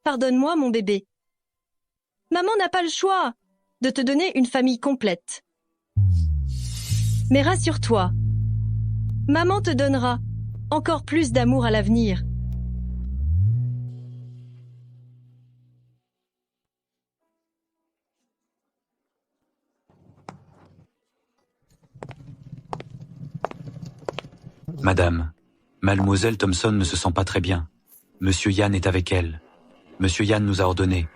Pardonne-moi, mon bébé. Maman n'a pas le choix de te donner une famille complète. Mais rassure-toi, maman te donnera encore plus d'amour à l'avenir. Madame, Mademoiselle Thompson ne se sent pas très bien. Monsieur Yann est avec elle. Monsieur Yann nous a ordonné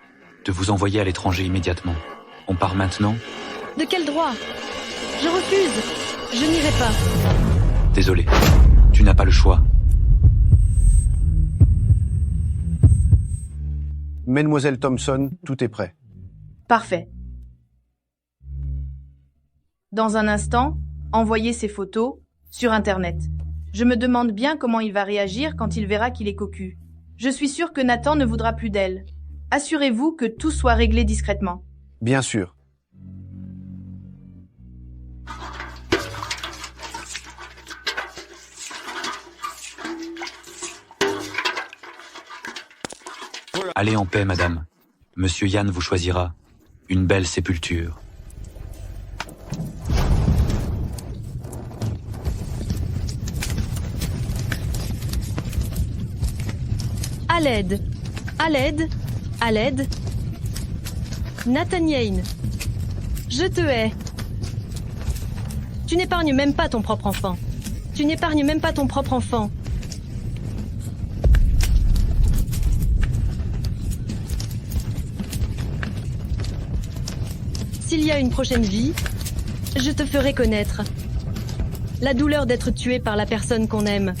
de vous envoyer à l'étranger immédiatement. On part maintenant? De quel droit? Je refuse. Je n'irai pas. Désolé, tu n'as pas le choix. Mademoiselle Thompson, tout est prêt. Parfait. Dans un instant, envoyez ces photos sur Internet. Je me demande bien comment il va réagir quand il verra qu'il est cocu. Je suis sûre que Nathan ne voudra plus d'elle. Assurez-vous que tout soit réglé discrètement. Bien sûr. Allez en paix, madame. Monsieur Yann vous choisira une belle sépulture. À l'aide. À l'aide. À l'aide. Nathaniel, je te hais. Tu n'épargnes même pas ton propre enfant. Tu n'épargnes même pas ton propre enfant. S'il y a une prochaine vie, je te ferai connaître la douleur d'être tué par la personne qu'on aime.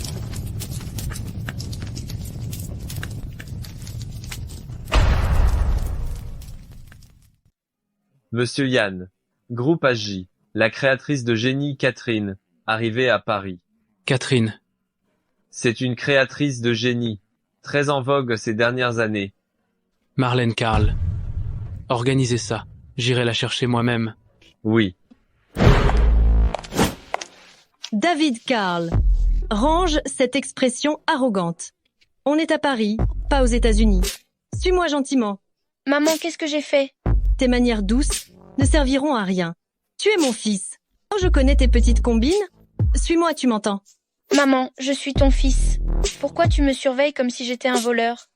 Monsieur Yann, groupe AJ, la créatrice de génie Catherine, arrivée à Paris. Catherine. C'est une créatrice de génie, très en vogue ces dernières années. Marlène Carl. Organisez ça. J'irai la chercher moi-même. Oui. David Carl. Range cette expression arrogante. On est à Paris, pas aux États-Unis. Suis-moi gentiment. Maman, qu'est-ce que j'ai fait? Tes manières douces ne serviront à rien. Tu es mon fils. Oh, je connais tes petites combines. Suis-moi, tu m'entends? Maman, je suis ton fils. Pourquoi tu me surveilles comme si j'étais un voleur?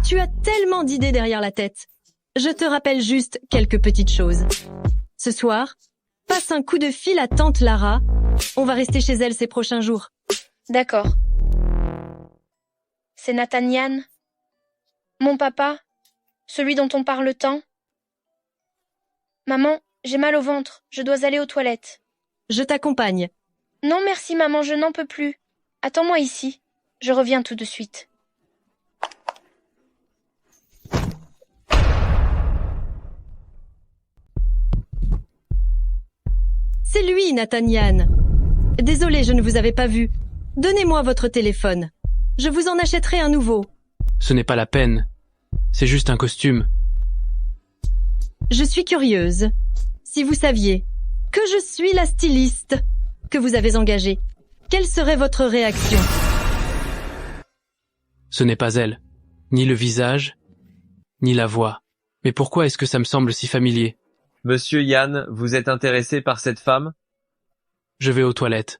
Tu as tellement d'idées derrière la tête. Je te rappelle juste quelques petites choses. Ce soir, passe un coup de fil à tante Lara. On va rester chez elle ces prochains jours. D'accord. C'est Nathaniel? Mon papa? Celui dont on parle tant? Maman, j'ai mal au ventre. Je dois aller aux toilettes. Je t'accompagne. Non merci maman, je n'en peux plus. Attends-moi ici. Je reviens tout de suite. C'est lui, Nathaniel. Désolé, je ne vous avais pas vu. Donnez-moi votre téléphone. Je vous en achèterai un nouveau. Ce n'est pas la peine. C'est juste un costume. Je suis curieuse. Si vous saviez que je suis la styliste que vous avez engagée, quelle serait votre réaction? Ce n'est pas elle. Ni le visage, ni la voix. Mais pourquoi est-ce que ça me semble si familier? Monsieur Yann, vous êtes intéressé par cette femme? Je vais aux toilettes.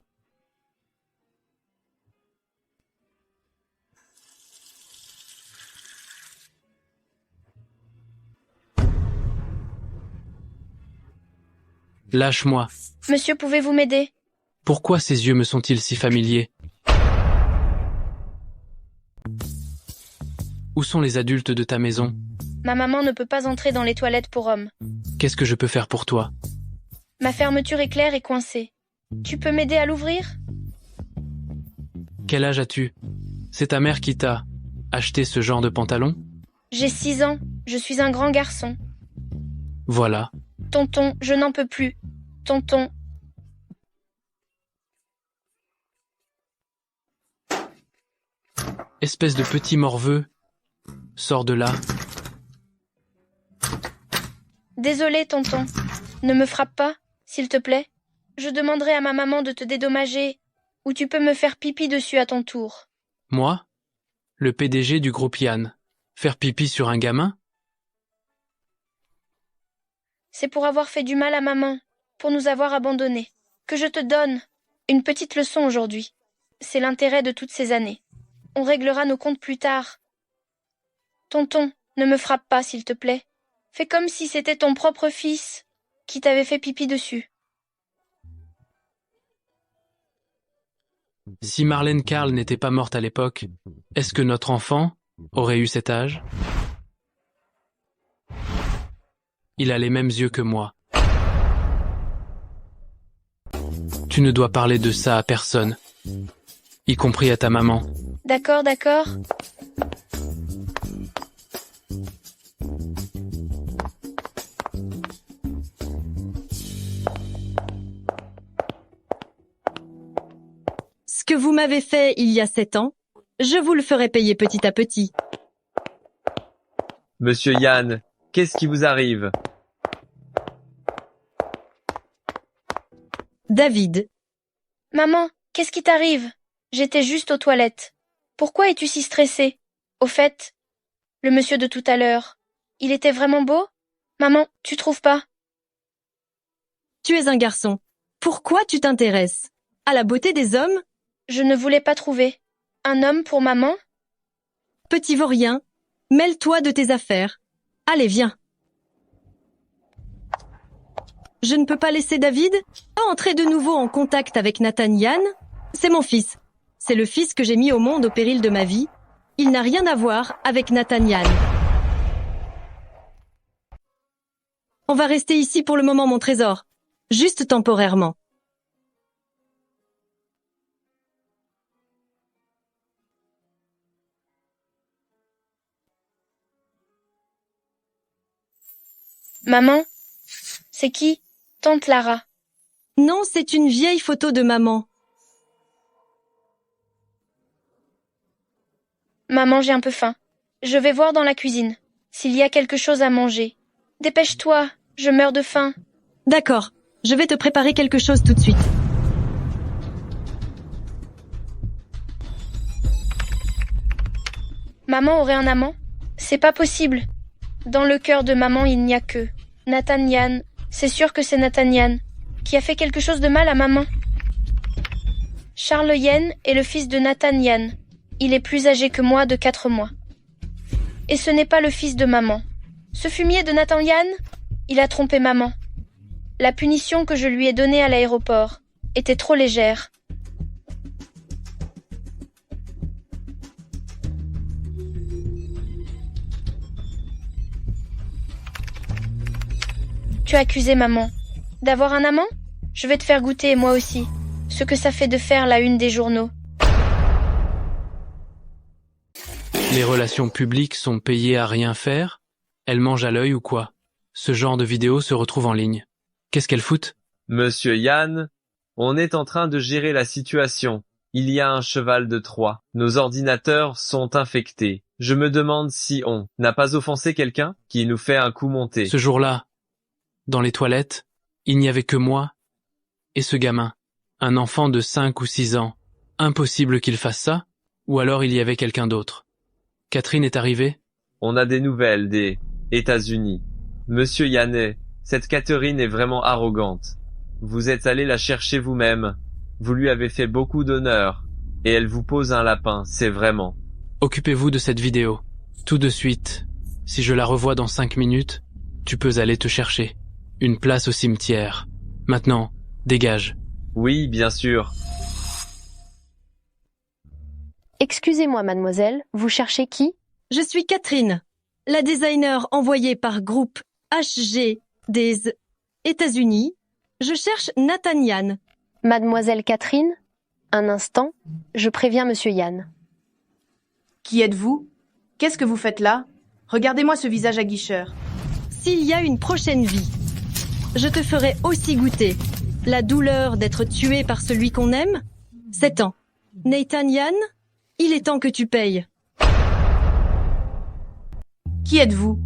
Lâche-moi. Monsieur, pouvez-vous m'aider? Pourquoi ces yeux me sont-ils si familiers? Où sont les adultes de ta maison? Ma maman ne peut pas entrer dans les toilettes pour hommes. Qu'est-ce que je peux faire pour toi? Ma fermeture éclair est coincée. Tu peux m'aider à l'ouvrir? Quel âge as-tu? C'est ta mère qui t'a acheté ce genre de pantalon? J'ai 6 ans. Je suis un grand garçon. Voilà. Tonton, je n'en peux plus. Tonton. Espèce de petit morveux. Sors de là. Désolé, tonton. Ne me frappe pas, s'il te plaît. Je demanderai à ma maman de te dédommager, ou tu peux me faire pipi dessus à ton tour. Moi? Le PDG du groupe Yann. Faire pipi sur un gamin? C'est pour avoir fait du mal à maman, pour nous avoir abandonnés, que je te donne une petite leçon aujourd'hui. C'est l'intérêt de toutes ces années. On réglera nos comptes plus tard. Tonton, ne me frappe pas, s'il te plaît. Fais comme si c'était ton propre fils qui t'avait fait pipi dessus. Si Marlène Carl n'était pas morte à l'époque, est-ce que notre enfant aurait eu cet âge? Il a les mêmes yeux que moi. Tu ne dois parler de ça à personne, y compris à ta maman. D'accord, d'accord. Ce que vous m'avez fait il y a 7 ans, je vous le ferai payer petit à petit. Monsieur Yann, qu'est-ce qui vous arrive? David, Maman, qu'est-ce qui t'arrive? J'étais juste aux toilettes. Pourquoi es-tu si stressée? Au fait, le monsieur de tout à l'heure, il était vraiment beau? Maman, tu trouves pas? tu es un garçon. Pourquoi tu t'intéresses à la beauté des hommes? Je ne voulais pas trouver. Un homme pour maman? Petit vaurien, mêle-toi de tes affaires. Allez, viens. Je ne peux pas laisser David entrer de nouveau en contact avec Nathan Yann. C'est mon fils. C'est le fils que j'ai mis au monde au péril de ma vie. Il n'a rien à voir avec Nathan Yann. On va rester ici pour le moment, mon trésor. Juste temporairement. Maman? C'est qui? Tante Lara. Non, c'est une vieille photo de maman. Maman, j'ai un peu faim. Je vais voir dans la cuisine s'il y a quelque chose à manger. Dépêche-toi, je meurs de faim. D'accord, je vais te préparer quelque chose tout de suite. Maman aurait un amant? C'est pas possible. Dans le cœur de maman, il n'y a que Nathan Yann. C'est sûr que c'est Nathan Yann qui a fait quelque chose de mal à maman. Charles Yann est le fils de Nathan Yann. Il est plus âgé que moi de 4 mois. Et ce n'est pas le fils de maman. Ce fumier de Nathan Yann, il a trompé maman. La punition que je lui ai donnée à l'aéroport était trop légère. Tu as accusé maman d'avoir un amant? Je vais te faire goûter, moi aussi, ce que ça fait de faire la une des journaux. Les relations publiques sont payées à rien faire? Elles mangent à l'œil ou quoi? Ce genre de vidéo se retrouve en ligne. Qu'est-ce qu'elles foutent? Monsieur Yann, on est en train de gérer la situation. Il y a un cheval de Troie. Nos ordinateurs sont infectés. Je me demande si on n'a pas offensé quelqu'un qui nous fait un coup monté. Ce jour-là, dans les toilettes, il n'y avait que moi et ce gamin, un enfant de 5 ou 6 ans. Impossible qu'il fasse ça, ou alors il y avait quelqu'un d'autre. Catherine est arrivée? On a des nouvelles des États-Unis. Monsieur Yannet, cette Catherine est vraiment arrogante. Vous êtes allé la chercher vous-même. Vous lui avez fait beaucoup d'honneur. Et elle vous pose un lapin, c'est vraiment. Occupez-vous de cette vidéo. Tout de suite. Si je la revois dans 5 minutes, tu peux aller te chercher. Une place au cimetière. Maintenant, dégage. Oui, bien sûr. Excusez-moi, mademoiselle, vous cherchez qui? Je suis Catherine, la designer envoyée par groupe HG des États-Unis. Je cherche Nathan Yann. Mademoiselle Catherine? Un instant, je préviens monsieur Yann. Qui êtes-vous? Qu'est-ce que vous faites là? Regardez-moi ce visage aguicheur. S'il y a une prochaine vie, je te ferai aussi goûter la douleur d'être tué par celui qu'on aime. 7 ans. Nathan Yann, il est temps que tu payes. Qui êtes-vous?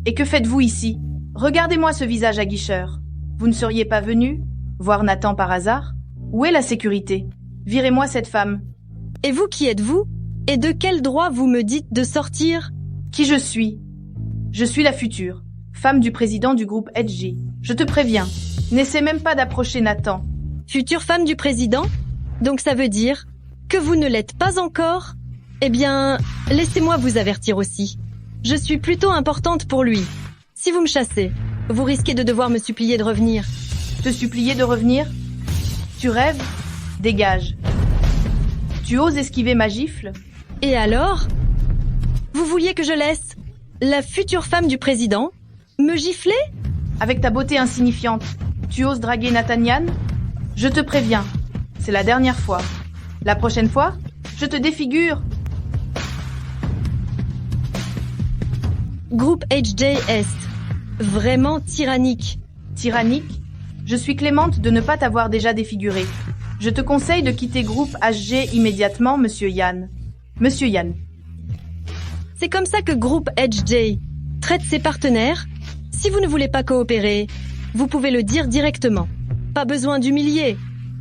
Et que faites-vous ici? Regardez-moi ce visage aguicheur. Vous ne seriez pas venu voir Nathan par hasard? Où est la sécurité? Virez-moi cette femme. Et vous qui êtes-vous? Et de quel droit vous me dites de sortir? Qui je suis? Je suis la future femme du président du groupe HG. Je te préviens, n'essaie même pas d'approcher Nathan. Future femme du président? Donc ça veut dire que vous ne l'êtes pas encore? Eh bien, laissez-moi vous avertir aussi. Je suis plutôt importante pour lui. Si vous me chassez, vous risquez de devoir me supplier de revenir. Te supplier de revenir? Tu rêves? Dégage. Tu oses esquiver ma gifle? Et alors? Vous vouliez que je laisse la future femme du président me gifler? Avec ta beauté insignifiante, tu oses draguer Nathaniel? Je te préviens, c'est la dernière fois. La prochaine fois, je te défigure. Groupe HJ Est. Vraiment tyrannique. Tyrannique? Je suis clémente de ne pas t'avoir déjà défiguré. Je te conseille de quitter groupe HG immédiatement, Monsieur Yann. Monsieur Yann. C'est comme ça que Groupe HJ traite ses partenaires. Si vous ne voulez pas coopérer, vous pouvez le dire directement. Pas besoin d'humilier.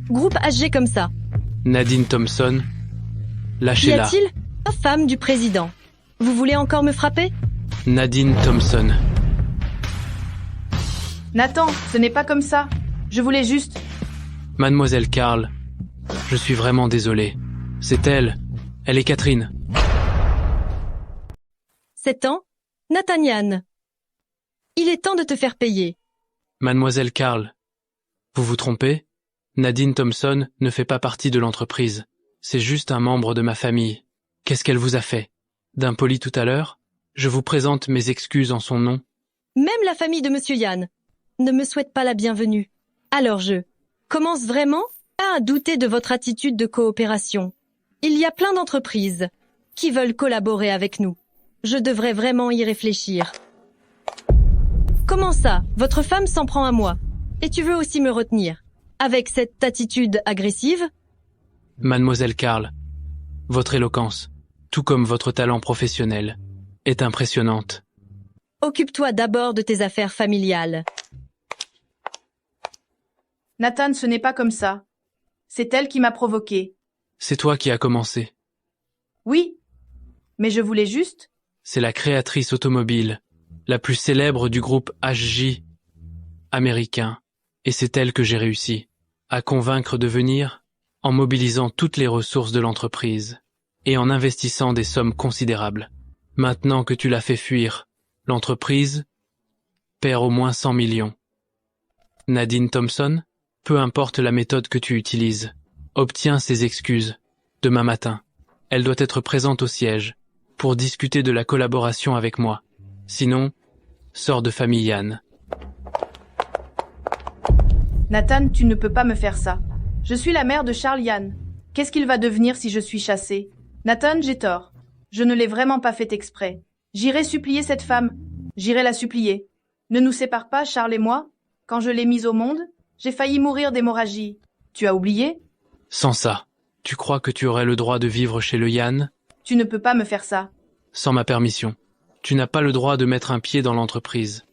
Groupe HG comme ça. Nadine Thompson, Y lâchez-la. a-t-il la femme du président? Vous voulez encore me frapper? Nadine Thompson. Nathan, ce n'est pas comme ça. Je voulais juste... Mademoiselle Carl, je suis vraiment désolé. C'est elle. Elle est Catherine. 7 ans? Nathaniel. Il est temps de te faire payer. Mademoiselle Carl, vous vous trompez? Nadine Thompson ne fait pas partie de l'entreprise. C'est juste un membre de ma famille. Qu'est-ce qu'elle vous a fait? D'impoli tout à l'heure? Je vous présente mes excuses en son nom. Même la famille de Monsieur Yann ne me souhaite pas la bienvenue. Alors je commence vraiment à douter de votre attitude de coopération. Il y a plein d'entreprises qui veulent collaborer avec nous. Je devrais vraiment y réfléchir. Comment ça? Votre femme s'en prend à moi. Et tu veux aussi me retenir? Avec cette attitude agressive? Mademoiselle Carl, votre éloquence, tout comme votre talent professionnel, est impressionnante. Occupe-toi d'abord de tes affaires familiales. Nathan, ce n'est pas comme ça. C'est elle qui m'a provoqué. C'est toi qui as commencé. Oui, mais je voulais juste... C'est la créatrice automobile, la plus célèbre du groupe HJ américain, et c'est elle que j'ai réussi à convaincre de venir en mobilisant toutes les ressources de l'entreprise et en investissant des sommes considérables. Maintenant que tu l'as fait fuir, l'entreprise perd au moins 100 millions. Nadine Thompson, peu importe la méthode que tu utilises, obtiens ses excuses demain matin. Elle doit être présente au siège pour discuter de la collaboration avec moi. Sinon, sors de famille Yann. Nathan, tu ne peux pas me faire ça. Je suis la mère de Charles Yann. Qu'est-ce qu'il va devenir si je suis chassée? Nathan, j'ai tort. Je ne l'ai vraiment pas fait exprès. J'irai supplier cette femme. J'irai la supplier. Ne nous sépare pas, Charles et moi. Quand je l'ai mise au monde, j'ai failli mourir d'hémorragie. Tu as oublié? Sans ça, tu crois que tu aurais le droit de vivre chez le Yann? Tu ne peux pas me faire ça. Sans ma permission. Tu n'as pas le droit de mettre un pied dans l'entreprise.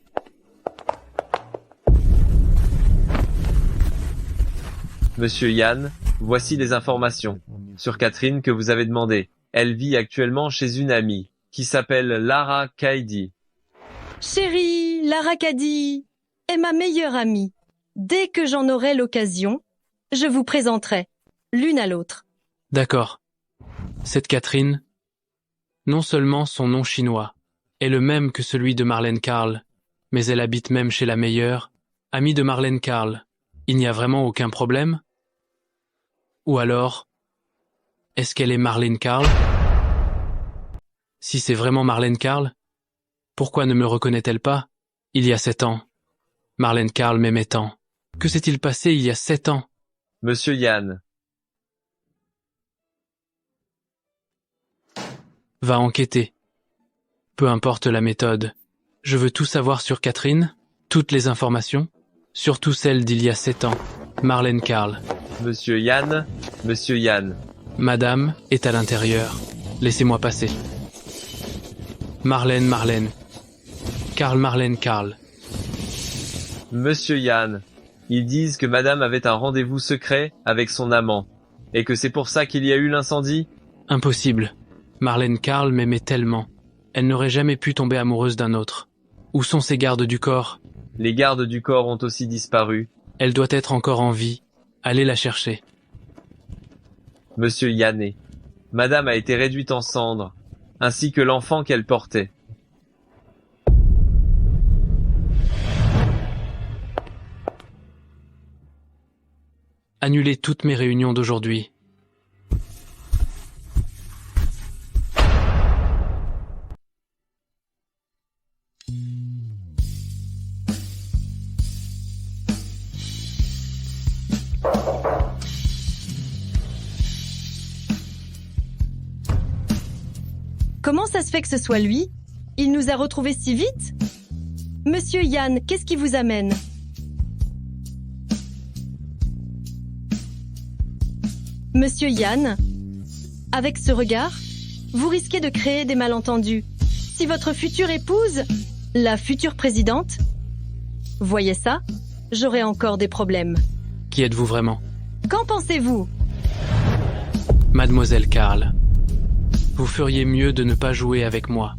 Monsieur Yann, voici les informations sur Catherine que vous avez demandées. Elle vit actuellement chez une amie qui s'appelle Lara Kaidi. Chérie, Lara Caddy est ma meilleure amie. Dès que j'en aurai l'occasion, je vous présenterai l'une à l'autre. D'accord. Cette Catherine, non seulement son nom chinois est le même que celui de Marlène Carl, mais elle habite même chez la meilleure amie de Marlène Carl. Il n'y a vraiment aucun problème? Ou alors, est-ce qu'elle est Marlène Carl? Si c'est vraiment Marlène Carl, pourquoi ne me reconnaît-elle pas? Il y a 7 ans. Marlène Carl m'aimait tant. Que s'est-il passé il y a 7 ans? Monsieur Yann, Va enquêter. Peu importe la méthode. Je veux tout savoir sur Catherine, toutes les informations, surtout celles d'il y a 7 ans. Marlène Carl. Monsieur Yann, Monsieur Yann. Madame est à l'intérieur. Laissez-moi passer. Marlène. Carl. Monsieur Yann, ils disent que madame avait un rendez-vous secret avec son amant, et que c'est pour ça qu'il y a eu l'incendie? Impossible. Marlène Carl m'aimait tellement. Elle n'aurait jamais pu tomber amoureuse d'un autre. Où sont ses gardes du corps? Les gardes du corps ont aussi disparu. Elle doit être encore en vie. Allez la chercher. Monsieur Yannet. Madame a été réduite en cendres, ainsi que l'enfant qu'elle portait. Annulez toutes mes réunions d'aujourd'hui. Comment ça se fait que ce soit lui? Il nous a retrouvés si vite? Monsieur Yann, qu'est-ce qui vous amène? Monsieur Yann, avec ce regard, vous risquez de créer des malentendus. Si votre future épouse, la future présidente, voyez ça, j'aurai encore des problèmes. Qui êtes-vous vraiment? Qu'en pensez-vous? Mademoiselle Karl. Vous feriez mieux de ne pas jouer avec moi.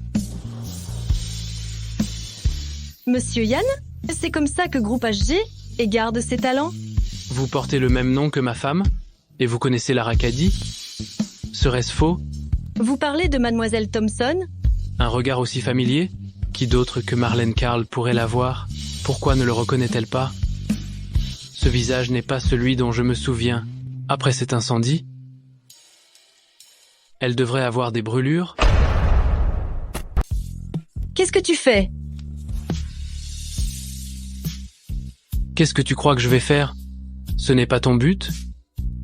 Monsieur Yann, c'est comme ça que Groupe HG garde ses talents? Vous portez le même nom que ma femme? Et vous connaissez l'Aracadie? Serait-ce faux? Vous parlez de Mademoiselle Thompson? Un regard aussi familier? Qui d'autre que Marlène Karl pourrait l'avoir? Pourquoi ne le reconnaît-elle pas? Ce visage n'est pas celui dont je me souviens. Après cet incendie? Elle devrait avoir des brûlures? Qu'est-ce que tu fais? Qu'est-ce que tu crois que je vais faire? Ce n'est pas ton but?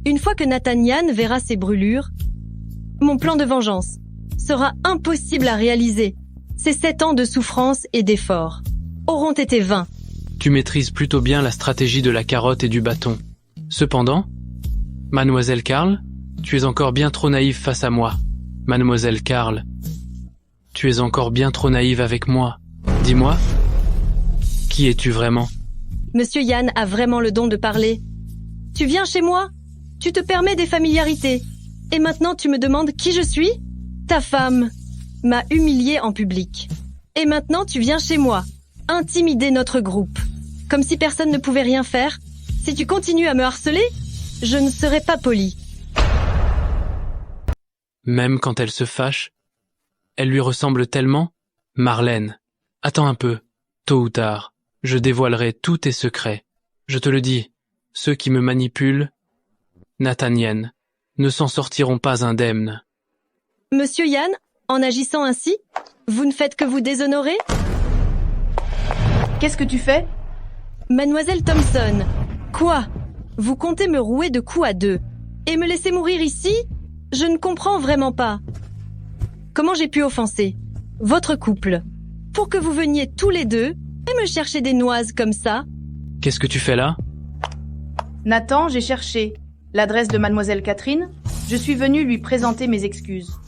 Une fois que Nathaniel verra ses brûlures, mon plan de vengeance sera impossible à réaliser. Ces 7 ans de souffrance et d'efforts auront été vains. Tu maîtrises plutôt bien la stratégie de la carotte et du bâton. Cependant, Mademoiselle Karl, tu es encore bien trop naïve face à moi. Mademoiselle Karl, tu es encore bien trop naïve avec moi. Dis-moi, qui es-tu vraiment? Monsieur Yann a vraiment le don de parler. Tu viens chez moi? Tu te permets des familiarités. Et maintenant tu me demandes qui je suis? Ta femme m'a humiliée en public. Et maintenant tu viens chez moi, intimider notre groupe. Comme si personne ne pouvait rien faire. Si tu continues à me harceler, je ne serai pas poli. Même quand elle se fâche, elle lui ressemble tellement. Marlène, attends un peu. Tôt ou tard, je dévoilerai tous tes secrets. Je te le dis, ceux qui me manipulent, Nathaniel, ne s'en sortiront pas indemnes. Monsieur Yann, en agissant ainsi, vous ne faites que vous déshonorer? Qu'est-ce que tu fais? Mademoiselle Thompson, quoi? Vous comptez me rouer de coups à 2 et me laisser mourir ici? Je ne comprends vraiment pas. Comment j'ai pu offenser votre couple pour que vous veniez tous les deux et me chercher des noises comme ça? Qu'est-ce que tu fais là? Nathan, j'ai cherché l'adresse de Mademoiselle Catherine. Je suis venue lui présenter mes excuses.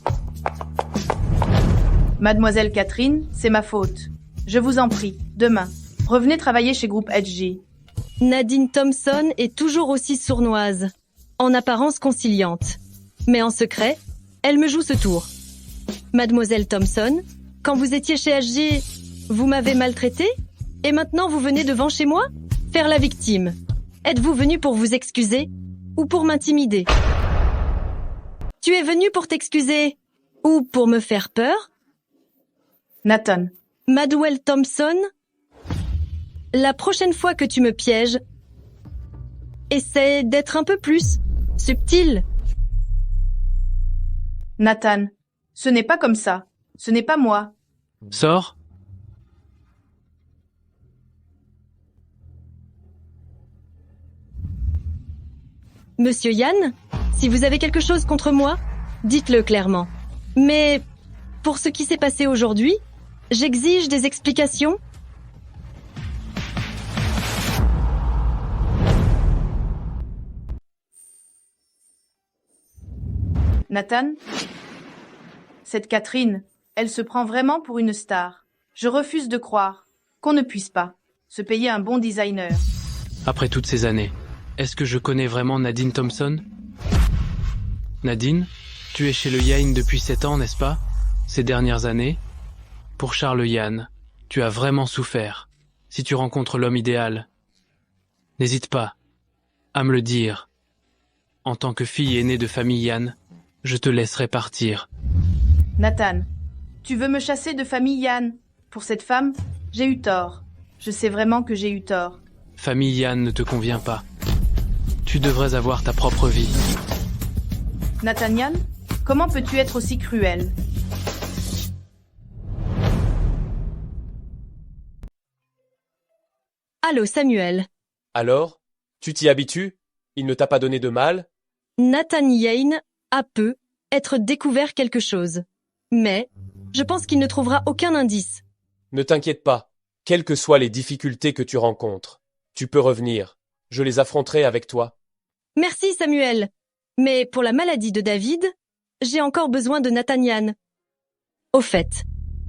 Mademoiselle Catherine, c'est ma faute. Je vous en prie, demain, revenez travailler chez Groupe HG. Nadine Thompson est toujours aussi sournoise, en apparence conciliante. Mais en secret, elle me joue ce tour. Mademoiselle Thompson, quand vous étiez chez HG, vous m'avez maltraité? Et maintenant vous venez devant chez moi? Faire la victime. Êtes-vous venu pour vous excuser? Ou pour m'intimider? Tu es venu pour t'excuser? Ou pour me faire peur? Nathan. Mademoiselle Thompson, la prochaine fois que tu me pièges, essaie d'être un peu plus subtil. Nathan, ce n'est pas comme ça. Ce n'est pas moi. Sors. Monsieur Yann, si vous avez quelque chose contre moi, dites-le clairement. Mais pour ce qui s'est passé aujourd'hui, j'exige des explications. Nathan, cette Catherine, elle se prend vraiment pour une star. Je refuse de croire qu'on ne puisse pas se payer un bon designer. Après toutes ces années, est-ce que je connais vraiment Nadine Thompson? Nadine, tu es chez le Yain depuis 7 ans, n'est-ce pas? Ces dernières années, Pour Charles Yann, tu as vraiment souffert. Si tu rencontres l'homme idéal, n'hésite pas à me le dire. En tant que fille aînée de famille Yann, je te laisserai partir. Nathan, tu veux me chasser de famille Yann? Pour cette femme, j'ai eu tort. Je sais vraiment que j'ai eu tort. Famille Yann ne te convient pas. Tu devrais avoir ta propre vie. Nathan Yann, comment peux-tu être aussi cruel? Allô, Samuel. Alors, tu t'y habitues? Il ne t'a pas donné de mal? Nathan Yane a peu être découvert quelque chose. Mais, je pense qu'il ne trouvera aucun indice. Ne t'inquiète pas, quelles que soient les difficultés que tu rencontres. Tu peux revenir. Je les affronterai avec toi. Merci, Samuel. Mais pour la maladie de David, j'ai encore besoin de Nathan Yane. Au fait,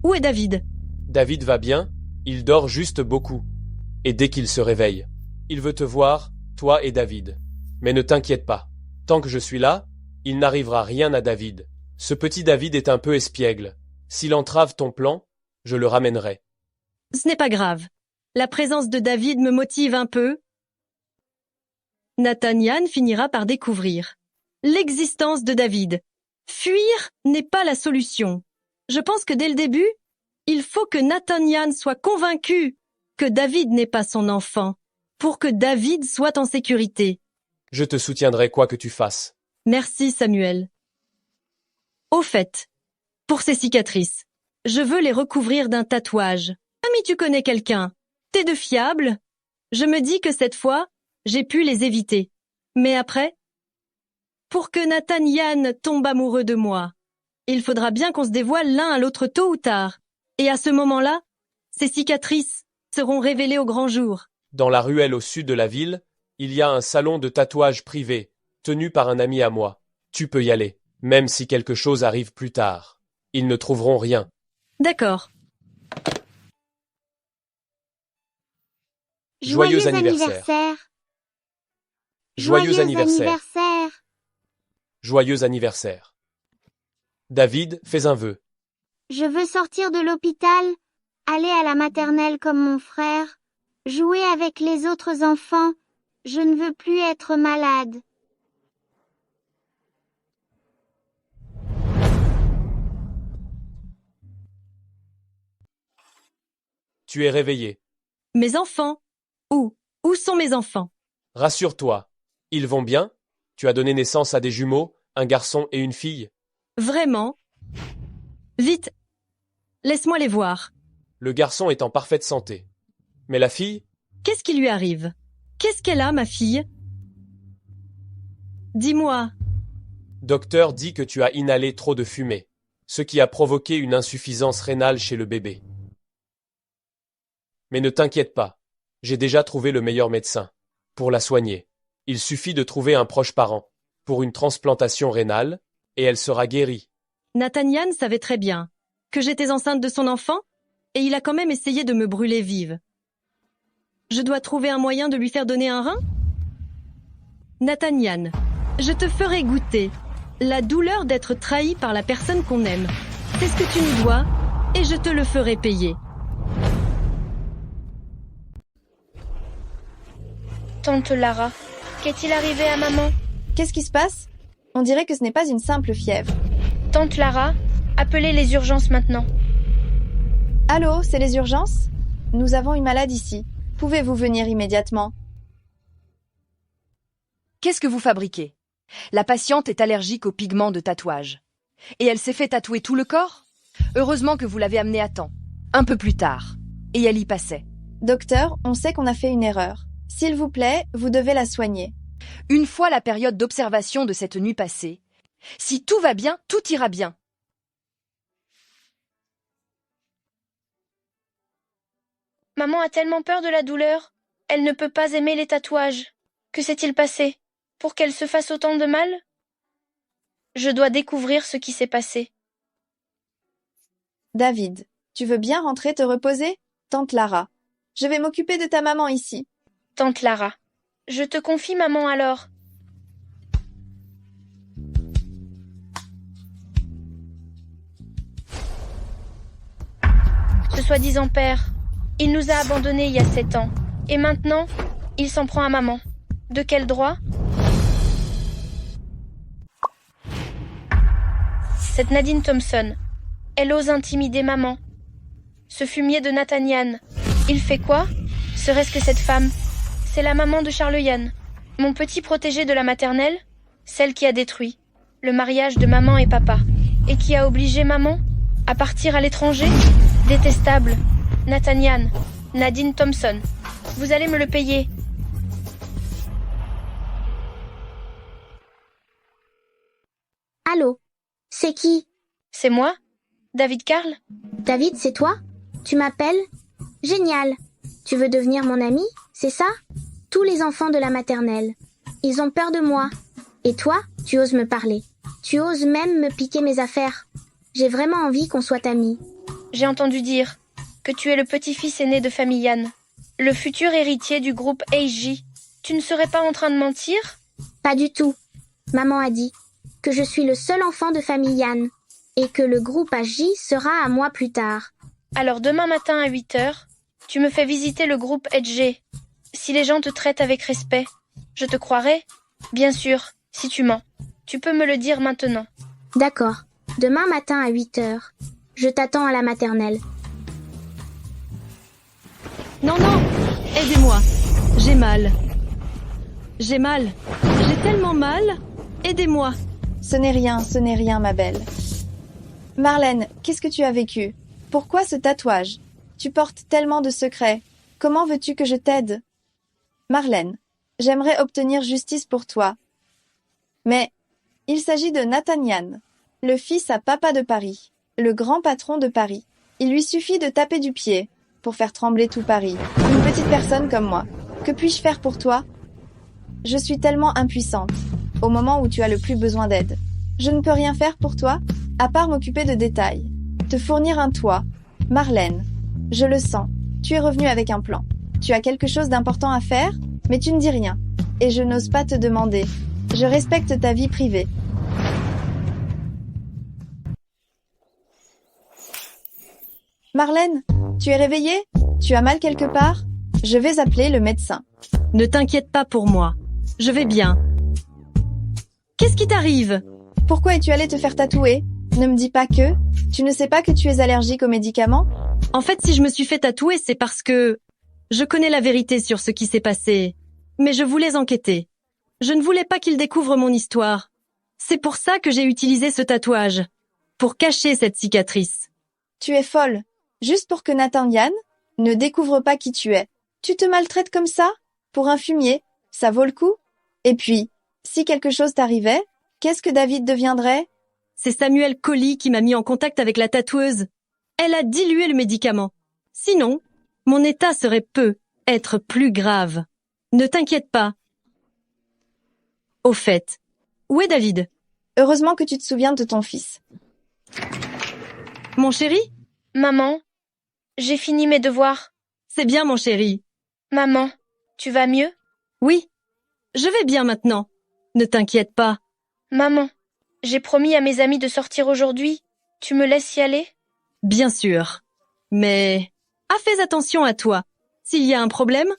où est David? David va bien, il dort juste beaucoup. Et dès qu'il se réveille, il veut te voir, toi et David. Mais ne t'inquiète pas. Tant que je suis là, il n'arrivera rien à David. Ce petit David est un peu espiègle. S'il entrave ton plan, je le ramènerai. Ce n'est pas grave. La présence de David me motive un peu. Nathan Yane finira par découvrir l'existence de David. Fuir n'est pas la solution. Je pense que dès le début, il faut que Nathan Yane soit convaincu que David n'est pas son enfant, pour que David soit en sécurité. Je te soutiendrai quoi que tu fasses. Merci, Samuel. Au fait, pour ces cicatrices, je veux les recouvrir d'un tatouage. Ami, tu connais quelqu'un? T'es de fiable? Je me dis que cette fois, j'ai pu les éviter. Mais après, pour que Nathan Yane tombe amoureux de moi, il faudra bien qu'on se dévoile l'un à l'autre tôt ou tard. Et à ce moment-là, ces cicatrices seront révélées au grand jour. Dans la ruelle au sud de la ville, il y a un salon de tatouage privé, tenu par un ami à moi. Tu peux y aller, même si quelque chose arrive plus tard. Ils ne trouveront rien. D'accord. Joyeux anniversaire. Joyeux anniversaire. Joyeux anniversaire. David, fais un vœu. Je veux sortir de l'hôpital, aller à la maternelle comme mon frère, jouer avec les autres enfants. Je ne veux plus être malade. Tu es réveillé. Mes enfants? Où sont mes enfants? Rassure-toi. Ils vont bien? Tu as donné naissance à des jumeaux, un garçon et une fille. Vraiment? Vite, laisse-moi les voir. Le garçon est en parfaite santé. Mais la fille? Qu'est-ce qui lui arrive? Qu'est-ce qu'elle a, ma fille? Dis-moi. Docteur dit que tu as inhalé trop de fumée, ce qui a provoqué une insuffisance rénale chez le bébé. Mais ne t'inquiète pas, j'ai déjà trouvé le meilleur médecin. Pour la soigner, il suffit de trouver un proche parent, pour une transplantation rénale, et elle sera guérie. Nathan Yane savait très bien que j'étais enceinte de son enfant, et il a quand même essayé de me brûler vive. Je dois trouver un moyen de lui faire donner un rein? Nathan Yane, je te ferai goûter la douleur d'être trahi par la personne qu'on aime. C'est ce que tu me dois, et je te le ferai payer. Tante Lara, qu'est-il arrivé à maman? Qu'est-ce qui se passe? On dirait que ce n'est pas une simple fièvre. Tante Lara, appelez les urgences maintenant. Allô, c'est les urgences? Nous avons une malade ici. Pouvez-vous venir immédiatement? Qu'est-ce que vous fabriquez? La patiente est allergique aux pigments de tatouage. Et elle s'est fait tatouer tout le corps? Heureusement que vous l'avez amenée à temps. Un peu plus tard. Et elle y passait. Docteur, on sait qu'on a fait une erreur. S'il vous plaît, vous devez la soigner. Une fois la période d'observation de cette nuit passée, si tout va bien, tout ira bien. Maman a tellement peur de la douleur. Elle ne peut pas aimer les tatouages. Que s'est-il passé? Pour qu'elle se fasse autant de mal? Je dois découvrir ce qui s'est passé. David, tu veux bien rentrer te reposer? Tante Lara. Je vais m'occuper de ta maman ici. Tante Lara, je te confie maman alors. ce soi-disant père. Il nous a abandonnés il y a 7 ans. Et maintenant, il s'en prend à maman. De quel droit? Cette Nadine Thompson, elle ose intimider maman. Ce fumier de Nathan-Yann, il fait quoi? Serait-ce que cette femme, c'est la maman de Charles-Yann, mon petit protégé de la maternelle, celle qui a détruit le mariage de maman et papa, et qui a obligé maman à partir à l'étranger? Détestable. Nathan-Yann, Nadine Thompson, vous allez me le payer. Allô? C'est qui? C'est moi, David Carl. David, c'est toi? Tu m'appelles? Génial. Tu veux devenir mon ami, c'est ça? Tous les enfants de la maternelle. Ils ont peur de moi. Et toi, tu oses me parler. Tu oses même me piquer mes affaires. J'ai vraiment envie qu'on soit amis. J'ai entendu dire que tu es le petit-fils aîné de famille Yann, le futur héritier du groupe HJ. Tu ne serais pas en train de mentir? Pas du tout. Maman a dit que je suis le seul enfant de famille Yann et que le groupe HJ sera à moi plus tard. Alors demain matin à 8h, tu me fais visiter le groupe HJ. Si les gens te traitent avec respect, je te croirai. Bien sûr, si tu mens. Tu peux me le dire maintenant. D'accord. Demain matin à 8h. Je t'attends à la maternelle. Non, non, aidez-moi. J'ai mal. J'ai mal. J'ai tellement mal. Aidez-moi. Ce n'est rien, ma belle. Marlène, qu'est-ce que tu as vécu? Pourquoi ce tatouage? Tu portes tellement de secrets. Comment veux-tu que je t'aide? Marlène, j'aimerais obtenir justice pour toi. Mais il s'agit de Nathan-Yann, le fils à papa de Paris, le grand patron de Paris. Il lui suffit de taper du pied pour faire trembler tout Paris. Une petite personne comme moi. Que puis-je faire pour toi? Je suis tellement impuissante, au moment où tu as le plus besoin d'aide. Je ne peux rien faire pour toi, à part m'occuper de détails. Te fournir un toit. Marlène, je le sens. Tu es revenue avec un plan. Tu as quelque chose d'important à faire, mais tu ne dis rien. Et je n'ose pas te demander. Je respecte ta vie privée. Marlène, tu es réveillée? Tu as mal quelque part? Je vais appeler le médecin. Ne t'inquiète pas pour moi. Je vais bien. Qu'est-ce qui t'arrive? Pourquoi es-tu allée te faire tatouer? Ne me dis pas que... Tu ne sais pas que tu es allergique aux médicaments? En fait, si je me suis fait tatouer, c'est parce que... Je connais la vérité sur ce qui s'est passé. Mais je voulais enquêter. Je ne voulais pas qu'il découvre mon histoire. C'est pour ça que j'ai utilisé ce tatouage. Pour cacher cette cicatrice. Tu es folle. Juste pour que Nathan-Yann ne découvre pas qui tu es. Tu te maltraites comme ça? Pour un fumier? Ça vaut le coup? Et puis, si quelque chose t'arrivait, qu'est-ce que David deviendrait? C'est Samuel Collie qui m'a mis en contact avec la tatoueuse. Elle a dilué le médicament. Sinon, mon état serait être plus grave. Ne t'inquiète pas. Au fait, où est David? Heureusement que tu te souviens de ton fils. Mon chéri? Maman, j'ai fini mes devoirs. C'est bien, mon chéri. Maman, tu vas mieux? Oui, je vais bien maintenant. Ne t'inquiète pas. Maman, j'ai promis à mes amis de sortir aujourd'hui. Tu me laisses y aller? Bien sûr. Mais fais attention à toi. S'il y a un problème,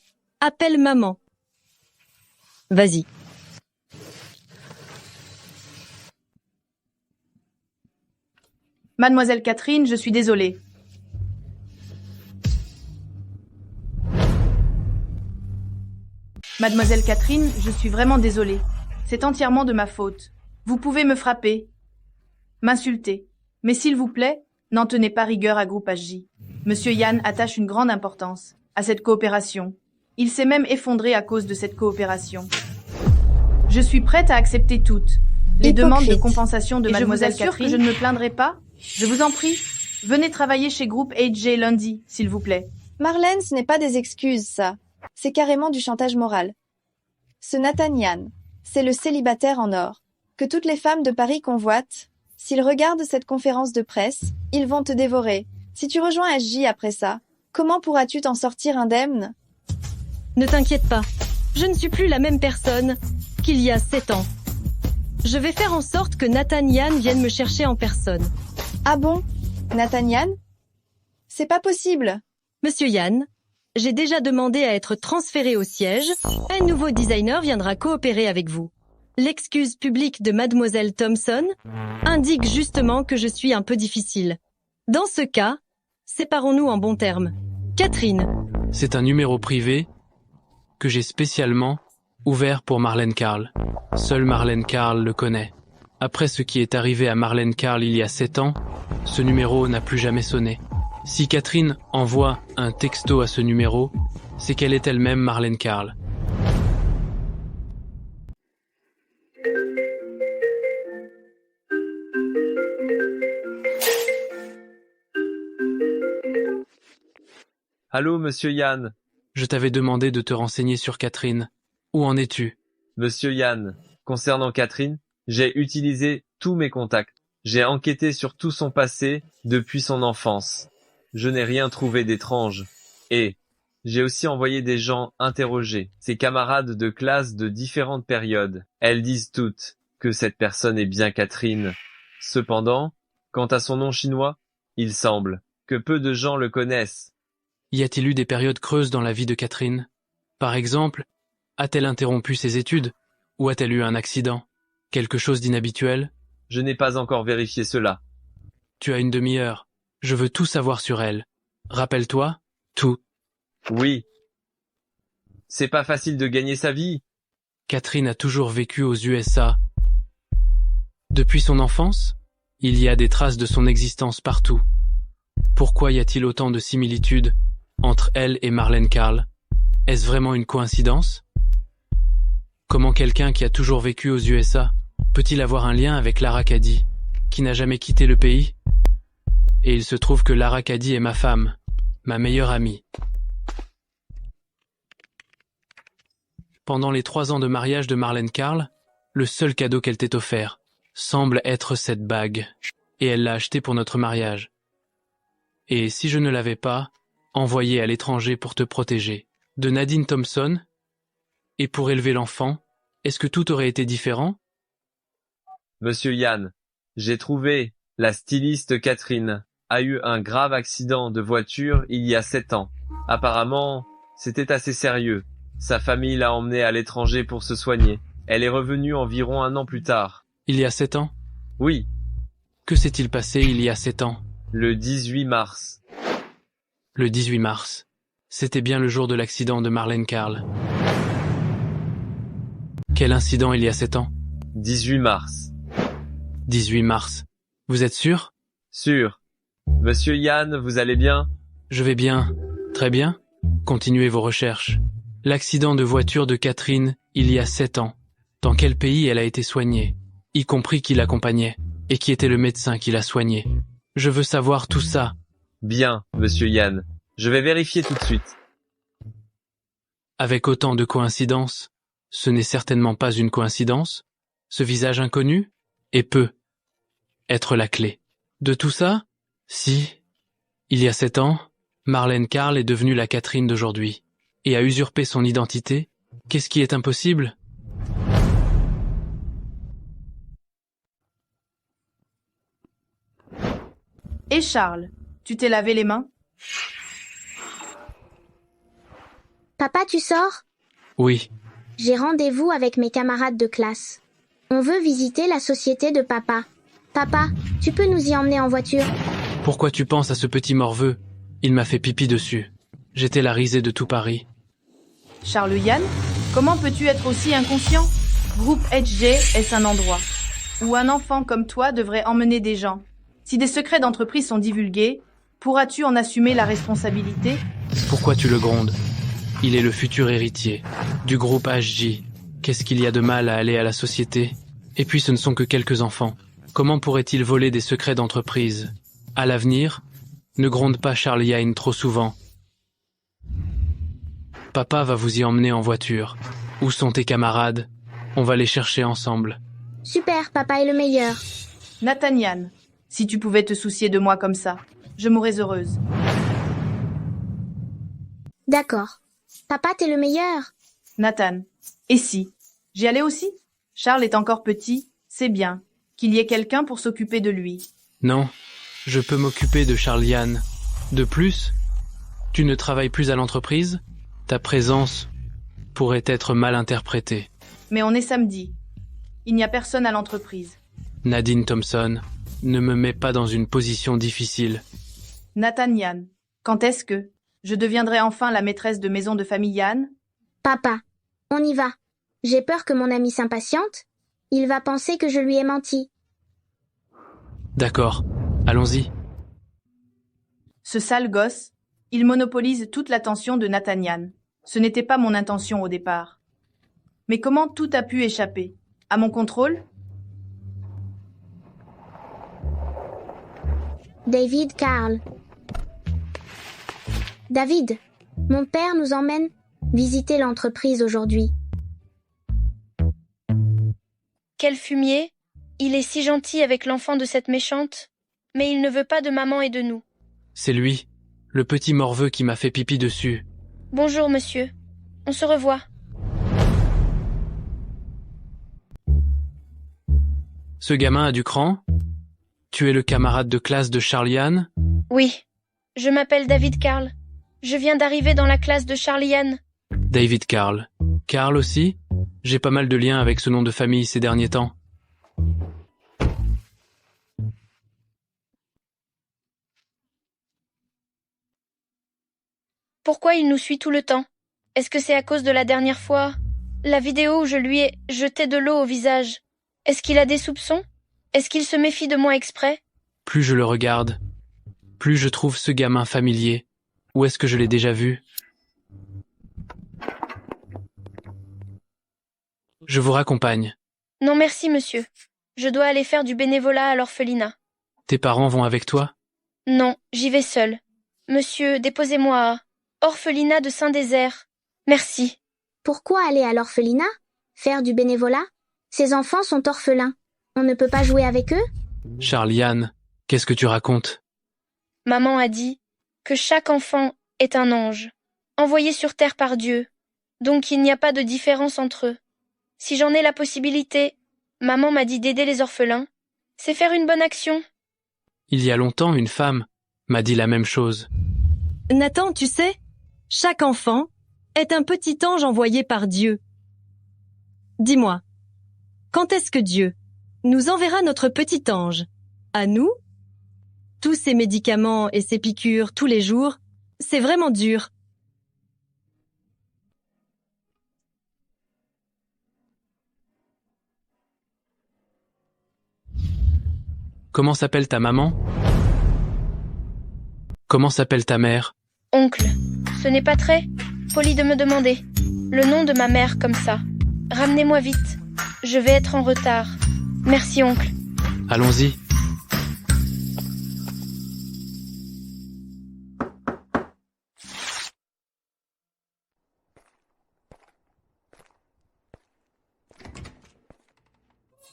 appelle maman. Vas-y. Mademoiselle Catherine, je suis désolée. Mademoiselle Catherine, je suis vraiment désolée. C'est entièrement de ma faute. Vous pouvez me frapper, m'insulter. Mais s'il vous plaît, n'en tenez pas rigueur à Groupe HJ. Monsieur Yann attache une grande importance à cette coopération. Il s'est même effondré à cause de cette coopération. Je suis prête à accepter toutes les demandes de compensation de Mademoiselle Catherine. Je ne me plaindrai pas. Je vous en prie, venez travailler chez Groupe HJ lundi, s'il vous plaît. Marlène, ce n'est pas des excuses, ça. C'est carrément du chantage moral. Ce Nathan-Yann, c'est le célibataire en or, que toutes les femmes de Paris convoitent. S'ils regardent cette conférence de presse, ils vont te dévorer. Si tu rejoins HJ après ça, comment pourras-tu t'en sortir indemne? Ne t'inquiète pas, je ne suis plus la même personne qu'il y a 7 ans. Je vais faire en sorte que Nathan-Yann vienne me chercher en personne. Ah bon? Nathan-Yann? C'est pas possible. Monsieur Yann, j'ai déjà demandé à être transféré au siège. Un nouveau designer viendra coopérer avec vous. L'excuse publique de mademoiselle Thompson indique justement que je suis un peu difficile. Dans ce cas, séparons-nous en bons termes. Catherine. C'est un numéro privé que j'ai spécialement ouvert pour Marlène Carl. Seule Marlène Carl le connaît. Après ce qui est arrivé à Marlène Carl il y a 7 ans, ce numéro n'a plus jamais sonné. Si Catherine envoie un texto à ce numéro, c'est qu'elle est elle-même Marlène Carl. Allô, monsieur Yann. Je t'avais demandé de te renseigner sur Catherine. Où en es-tu? Monsieur Yann, concernant Catherine, j'ai utilisé tous mes contacts. J'ai enquêté sur tout son passé depuis son enfance. Je n'ai rien trouvé d'étrange. Et j'ai aussi envoyé des gens interroger ses camarades de classe de différentes périodes. Elles disent toutes que cette personne est bien Catherine. Cependant, quant à son nom chinois, il semble que peu de gens le connaissent. Y a-t-il eu des périodes creuses dans la vie de Catherine? Par exemple, a-t-elle interrompu ses études? Ou a-t-elle eu un accident? Quelque chose d'inhabituel? Je n'ai pas encore vérifié cela. Tu as une demi-heure. Je veux tout savoir sur elle. Rappelle-toi, tout. Oui. C'est pas facile de gagner sa vie. Catherine a toujours vécu aux USA. Depuis son enfance, il y a des traces de son existence partout. Pourquoi y a-t-il autant de similitudes entre elle et Marlène Carl? Est-ce vraiment une coïncidence? Comment quelqu'un qui a toujours vécu aux USA peut-il avoir un lien avec Lara Caddy, qui n'a jamais quitté le pays? Et il se trouve que Lara Caddy est ma femme, ma meilleure amie. Pendant les 3 ans de mariage de Marlène Carl, le seul cadeau qu'elle t'ait offert semble être cette bague, et elle l'a achetée pour notre mariage. Et si je ne l'avais pas envoyée à l'étranger pour te protéger de Nadine Thompson, et pour élever l'enfant, est-ce que tout aurait été différent? Monsieur Yann, j'ai trouvé la styliste Catherine a eu un grave accident de voiture il y a 7 ans. Apparemment, c'était assez sérieux. Sa famille l'a emmenée à l'étranger pour se soigner. Elle est revenue environ 1 an plus tard. Il y a 7 ans? Oui. Que s'est-il passé il y a 7 ans? Le 18 mars. Le 18 mars. C'était bien le jour de l'accident de Marlène Carl. Quel incident il y a 7 ans? 18 mars. 18 mars. Vous êtes sûr? Sûr. Monsieur Yann, vous allez bien? Je vais bien. Très bien. Continuez vos recherches. L'accident de voiture de Catherine, il y a 7 ans. Dans quel pays elle a été soignée? Y compris qui l'accompagnait? Et qui était le médecin qui l'a soignée? Je veux savoir tout ça. Bien, monsieur Yann. Je vais vérifier tout de suite. Avec autant de coïncidences, ce n'est certainement pas une coïncidence. Ce visage inconnu, et peut être la clé de tout ça? Si, il y a 7 ans, Marlène Carl est devenue la Catherine d'aujourd'hui, et a usurpé son identité, qu'est-ce qui est impossible? Et Charles, tu t'es lavé les mains? Papa, tu sors? Oui. J'ai rendez-vous avec mes camarades de classe. On veut visiter la société de papa. Papa, tu peux nous y emmener en voiture? Pourquoi tu penses à ce petit morveux? Il m'a fait pipi dessus. J'étais la risée de tout Paris. Charles Yann, comment peux-tu être aussi inconscient? Groupe HG, est-ce un endroit où un enfant comme toi devrait emmener des gens? Si des secrets d'entreprise sont divulgués, pourras-tu en assumer la responsabilité? Pourquoi tu le grondes? Il est le futur héritier du groupe HG. Qu'est-ce qu'il y a de mal à aller à la société? Et puis ce ne sont que quelques enfants. Comment pourrait-il voler des secrets d'entreprise? À l'avenir, ne gronde pas Charles Yann trop souvent. Papa va vous y emmener en voiture. Où sont tes camarades? On va les chercher ensemble. Super, papa est le meilleur. Nathaniel, si tu pouvais te soucier de moi comme ça, je mourrais heureuse. D'accord. Papa, t'es le meilleur. Nathan, et si j'y allais aussi? Charles est encore petit, c'est bien qu'il y ait quelqu'un pour s'occuper de lui. Non, je peux m'occuper de Charles Yann. De plus, tu ne travailles plus à l'entreprise, ta présence pourrait être mal interprétée. Mais on est samedi. Il n'y a personne à l'entreprise. Nadine Thompson, ne me mets pas dans une position difficile. Nathan Yann, quand est-ce que je deviendrai enfin la maîtresse de maison de famille Yann? Papa, on y va. J'ai peur que mon ami s'impatiente. Il va penser que je lui ai menti. D'accord, allons-y. Ce sale gosse, il monopolise toute l'attention de Nathan Yann. Ce n'était pas mon intention au départ. Mais comment tout a pu échapper? À mon contrôle? David Carl. David, mon père nous emmène visiter l'entreprise aujourd'hui. Quel fumier! Il est si gentil avec l'enfant de cette méchante, mais il ne veut pas de maman et de nous. C'est lui, le petit morveux qui m'a fait pipi dessus. Bonjour, monsieur. On se revoit. Ce gamin a du cran? Tu es le camarade de classe de Charlie-Anne? Oui. Je m'appelle David Carl. Je viens d'arriver dans la classe de Charlie-Anne. David Carl. Carl aussi? J'ai pas mal de liens avec ce nom de famille ces derniers temps. Pourquoi il nous suit tout le temps? Est-ce que c'est à cause de la dernière fois? La vidéo où je lui ai jeté de l'eau au visage. Est-ce qu'il a des soupçons? Est-ce qu'il se méfie de moi exprès? Plus je le regarde, plus je trouve ce gamin familier. Où est-ce que je l'ai déjà vu? Je vous raccompagne. Non merci, monsieur. Je dois aller faire du bénévolat à l'orphelinat. Tes parents vont avec toi? Non, j'y vais seule. Monsieur, déposez-moi à orphelinat de Saint-Désert. Merci. Pourquoi aller à l'orphelinat? Faire du bénévolat? Ces enfants sont orphelins. On ne peut pas jouer avec eux? Charlie-Anne, qu'est-ce que tu racontes? Maman a dit que chaque enfant est un ange, envoyé sur terre par Dieu. Donc il n'y a pas de différence entre eux. Si j'en ai la possibilité, maman m'a dit d'aider les orphelins. C'est faire une bonne action. Il y a longtemps, une femme m'a dit la même chose. Nathan, tu sais, chaque enfant est un petit ange envoyé par Dieu. Dis-moi, quand est-ce que Dieu nous enverra notre petit ange? À nous? Tous ces médicaments et ces piqûres tous les jours, c'est vraiment dur. Comment s'appelle ta maman? Comment s'appelle ta mère? Oncle, ce n'est pas très poli de me demander le nom de ma mère comme ça. Ramenez-moi vite, je vais être en retard. Merci, oncle. Allons-y.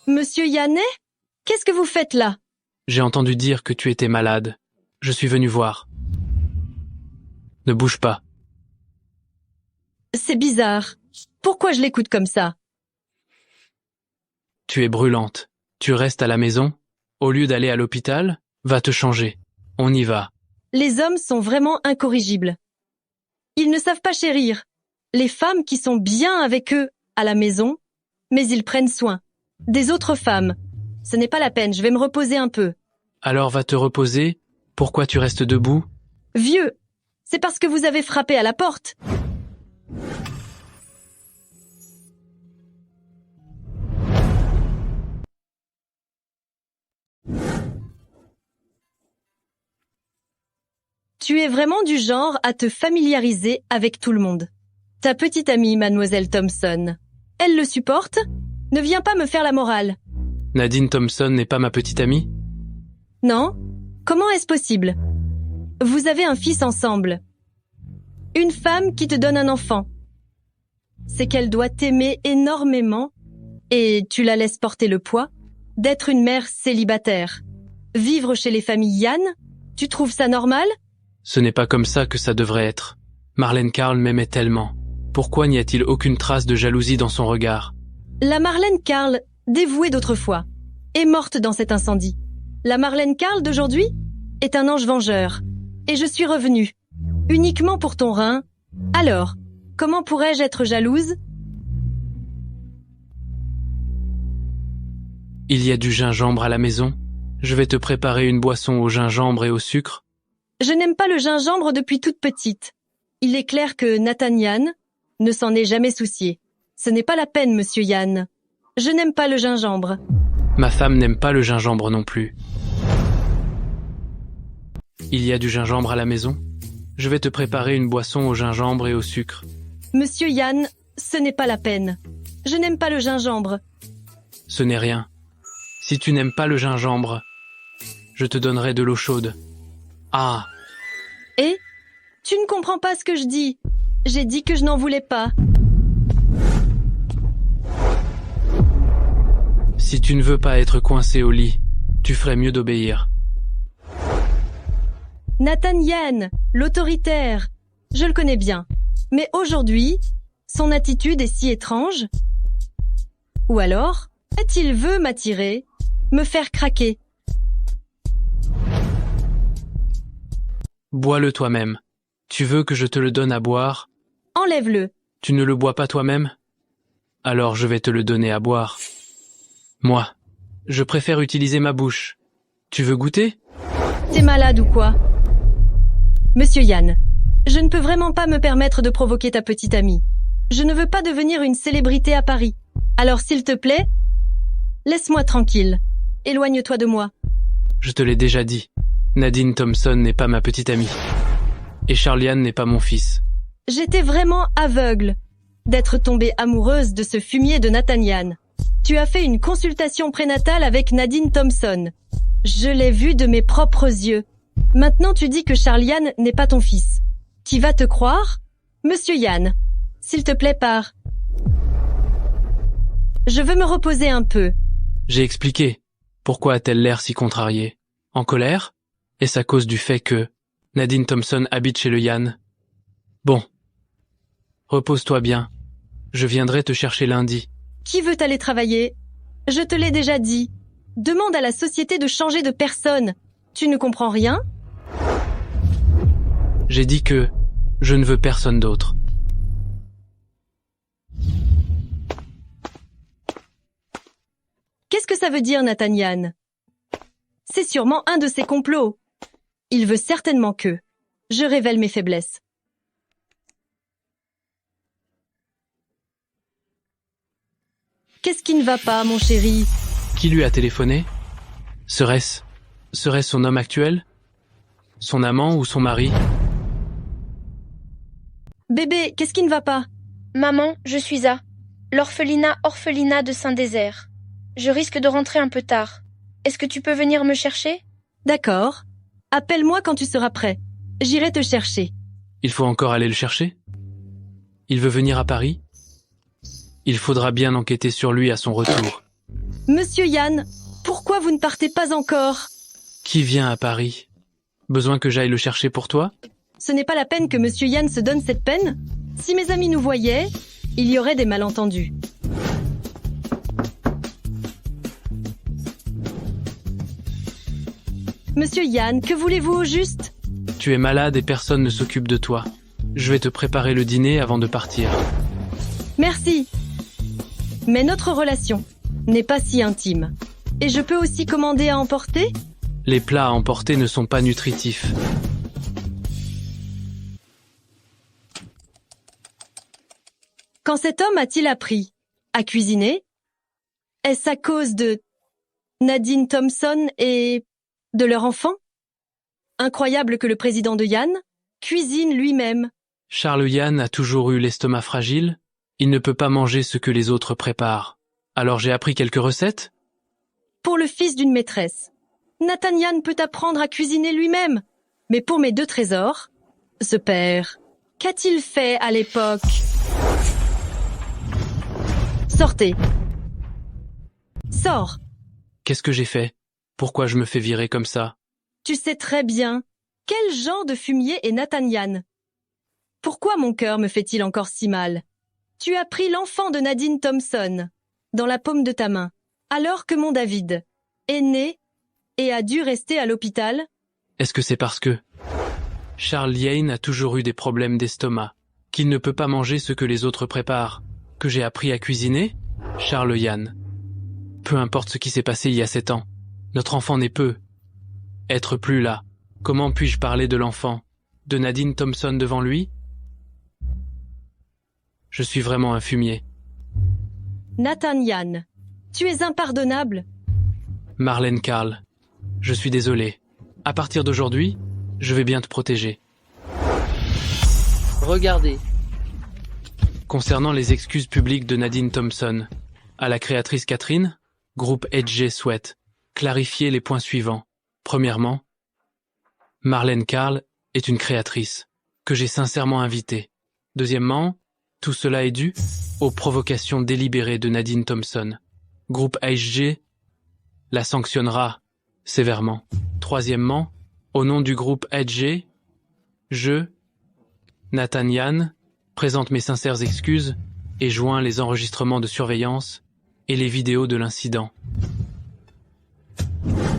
Monsieur Yannet, qu'est-ce que vous faites là? J'ai entendu dire que tu étais malade. Je suis venu voir. Ne bouge pas. C'est bizarre. Pourquoi je l'écoute comme ça? Tu es brûlante. Tu restes à la maison? Au lieu d'aller à l'hôpital, va te changer. On y va. Les hommes sont vraiment incorrigibles. Ils ne savent pas chérir les femmes qui sont bien avec eux à la maison, mais ils prennent soin des autres femmes. Ce n'est pas la peine, je vais me reposer un peu. Alors va te reposer. Pourquoi tu restes debout? Vieux, c'est parce que vous avez frappé à la porte. Tu es vraiment du genre à te familiariser avec tout le monde. Ta petite amie, mademoiselle Thompson, elle le supporte? Ne viens pas me faire la morale. Nadine Thompson n'est pas ma petite amie? Non? Comment est-ce possible? Vous avez un fils ensemble. Une femme qui te donne un enfant. C'est qu'elle doit t'aimer énormément et tu la laisses porter le poids d'être une mère célibataire. Vivre chez les familles Yann, tu trouves ça normal? Ce n'est pas comme ça que ça devrait être. Marlène Carl m'aimait tellement. Pourquoi n'y a-t-il aucune trace de jalousie dans son regard? La Marlène Carl, dévouée d'autrefois, est morte dans cet incendie. La Marlène Carl d'aujourd'hui est un ange vengeur. Et je suis revenue. Uniquement pour ton rein. Alors, comment pourrais-je être jalouse? Il y a du gingembre à la maison. Je vais te préparer une boisson au gingembre et au sucre. Je n'aime pas le gingembre depuis toute petite. Il est clair que Nathan Yan ne s'en est jamais soucié. Ce n'est pas la peine, monsieur Yan. Je n'aime pas le gingembre. Ma femme n'aime pas le gingembre non plus. Il y a du gingembre à la maison. Je vais te préparer une boisson au gingembre et au sucre. Monsieur Yan, ce n'est pas la peine. Je n'aime pas le gingembre. Ce n'est rien. Si tu n'aimes pas le gingembre, je te donnerai de l'eau chaude. Ah! Et? Tu ne comprends pas ce que je dis. J'ai dit que je n'en voulais pas. Si tu ne veux pas être coincé au lit, tu ferais mieux d'obéir. Nathan Yan, l'autoritaire. Je le connais bien. Mais aujourd'hui, son attitude est si étrange. Ou alors, est-il veut m'attirer, me faire craquer? Bois-le toi-même. Tu veux que je te le donne à boire? Enlève-le. Tu ne le bois pas toi-même? Alors je vais te le donner à boire. Moi, je préfère utiliser ma bouche. Tu veux goûter? T'es malade ou quoi? Monsieur Yan, je ne peux vraiment pas me permettre de provoquer ta petite amie. Je ne veux pas devenir une célébrité à Paris. Alors s'il te plaît, laisse-moi tranquille. Éloigne-toi de moi. Je te l'ai déjà dit. Nadine Thompson n'est pas ma petite amie. Et Charliane n'est pas mon fils. J'étais vraiment aveugle d'être tombée amoureuse de ce fumier de Nathan Yan. Tu as fait une consultation prénatale avec Nadine Thompson. Je l'ai vu de mes propres yeux. Maintenant tu dis que Charliane n'est pas ton fils. Qui va te croire? Monsieur Yan, s'il te plaît pars. Je veux me reposer un peu. J'ai expliqué. Pourquoi a-t-elle l'air si contrariée? En colère? Est-ce à cause du fait que Nadine Thompson habite chez le Yan? Bon. Repose-toi bien. Je viendrai te chercher lundi. Qui veut aller travailler? Je te l'ai déjà dit. Demande à la société de changer de personne. Tu ne comprends rien? J'ai dit que je ne veux personne d'autre. Qu'est-ce que ça veut dire, Nathan Yan? C'est sûrement un de ses complots. Il veut certainement que je révèle mes faiblesses. Qu'est-ce qui ne va pas, mon chéri? Qui lui a téléphoné? Serait-ce son homme actuel? Son amant ou son mari? Bébé, qu'est-ce qui ne va pas? Maman, je suis à l'orphelinat de Saint-Désert. Je risque de rentrer un peu tard. Est-ce que tu peux venir me chercher? D'accord. Appelle-moi quand tu seras prêt. J'irai te chercher. Il faut encore aller le chercher? Il veut venir à Paris? Il faudra bien enquêter sur lui à son retour. Monsieur Yan, pourquoi vous ne partez pas encore? Qui vient à Paris? Besoin que j'aille le chercher pour toi? Ce n'est pas la peine que Monsieur Yan se donne cette peine. Si mes amis nous voyaient, il y aurait des malentendus. Monsieur Yan, que voulez-vous au juste? Tu es malade et personne ne s'occupe de toi. Je vais te préparer le dîner avant de partir. Merci. Mais notre relation n'est pas si intime. Et je peux aussi commander à emporter? Les plats à emporter ne sont pas nutritifs. Quand cet homme a-t-il appris à cuisiner? Est-ce à cause de Nadine Thompson et de leur enfant? Incroyable que le président de Yan cuisine lui-même. Charles Yan a toujours eu l'estomac fragile. Il ne peut pas manger ce que les autres préparent. Alors j'ai appris quelques recettes? Pour le fils d'une maîtresse, Nathan Yan peut apprendre à cuisiner lui-même. Mais pour mes deux trésors, ce père, qu'a-t-il fait à l'époque? Sortez. Sors. Qu'est-ce que j'ai fait? Pourquoi je me fais virer comme ça? Tu sais très bien. Quel genre de fumier est Nathan Yan? Pourquoi mon cœur me fait-il encore si mal? Tu as pris l'enfant de Nadine Thompson dans la paume de ta main, alors que mon David est né et a dû rester à l'hôpital? Est-ce que c'est parce que Charles Yane a toujours eu des problèmes d'estomac, qu'il ne peut pas manger ce que les autres préparent, que j'ai appris à cuisiner? Charles Yane. Peu importe ce qui s'est passé il y a 7 ans, notre enfant n'est peu. Être plus là. Comment puis-je parler de l'enfant, de Nadine Thompson devant lui? Je suis vraiment un fumier. Nathan Yan, tu es impardonnable. Marlène Carl, je suis désolé. À partir d'aujourd'hui, je vais bien te protéger. Regardez. Concernant les excuses publiques de Nadine Thompson, à la créatrice Catherine, groupe HG souhaite clarifier les points suivants. Premièrement, Marlène Carl est une créatrice que j'ai sincèrement invitée. Deuxièmement, tout cela est dû aux provocations délibérées de Nadine Thompson. Groupe HG la sanctionnera sévèrement. Troisièmement, au nom du groupe HG, je, Nathan Yan, présente mes sincères excuses et joins les enregistrements de surveillance et les vidéos de l'incident.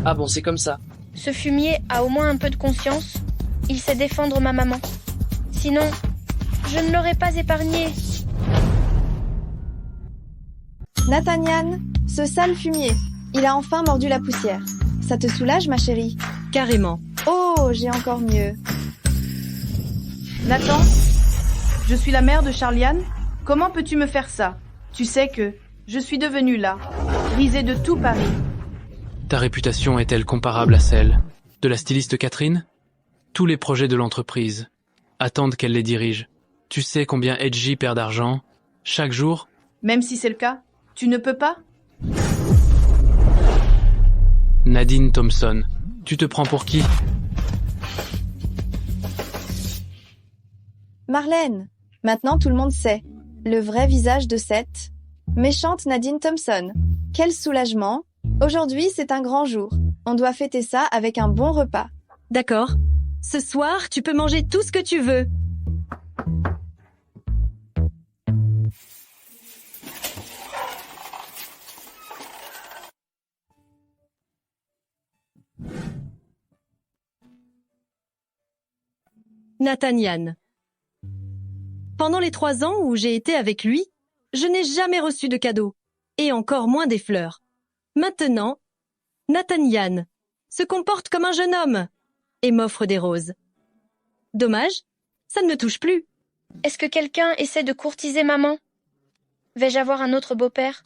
Ah bon, c'est comme ça. Ce fumier a au moins un peu de conscience. Il sait défendre ma maman. Sinon, je ne l'aurais pas épargné. Nathaniel, ce sale fumier, il a enfin mordu la poussière. Ça te soulage, ma chérie? Carrément. Oh, j'ai encore mieux. Nathan, je suis la mère de Charliane. Comment peux-tu me faire ça? Tu sais que je suis devenue là, risée de tout Paris. Ta réputation est-elle comparable à celle de la styliste Catherine? Tous les projets de l'entreprise attendent qu'elle les dirige. Tu sais combien HG perd d'argent chaque jour? Même si c'est le cas, tu ne peux pas? Nadine Thompson, tu te prends pour qui? Marlène, maintenant tout le monde sait. Le vrai visage de cette méchante Nadine Thompson. Quel soulagement! Aujourd'hui, c'est un grand jour. On doit fêter ça avec un bon repas. D'accord. Ce soir, tu peux manger tout ce que tu veux. Nathan Yan. Pendant les 3 ans où j'ai été avec lui, je n'ai jamais reçu de cadeau, et encore moins des fleurs. Maintenant, Nathan Yan se comporte comme un jeune homme et m'offre des roses. Dommage, ça ne me touche plus. Est-ce que quelqu'un essaie de courtiser maman? Vais-je avoir un autre beau-père?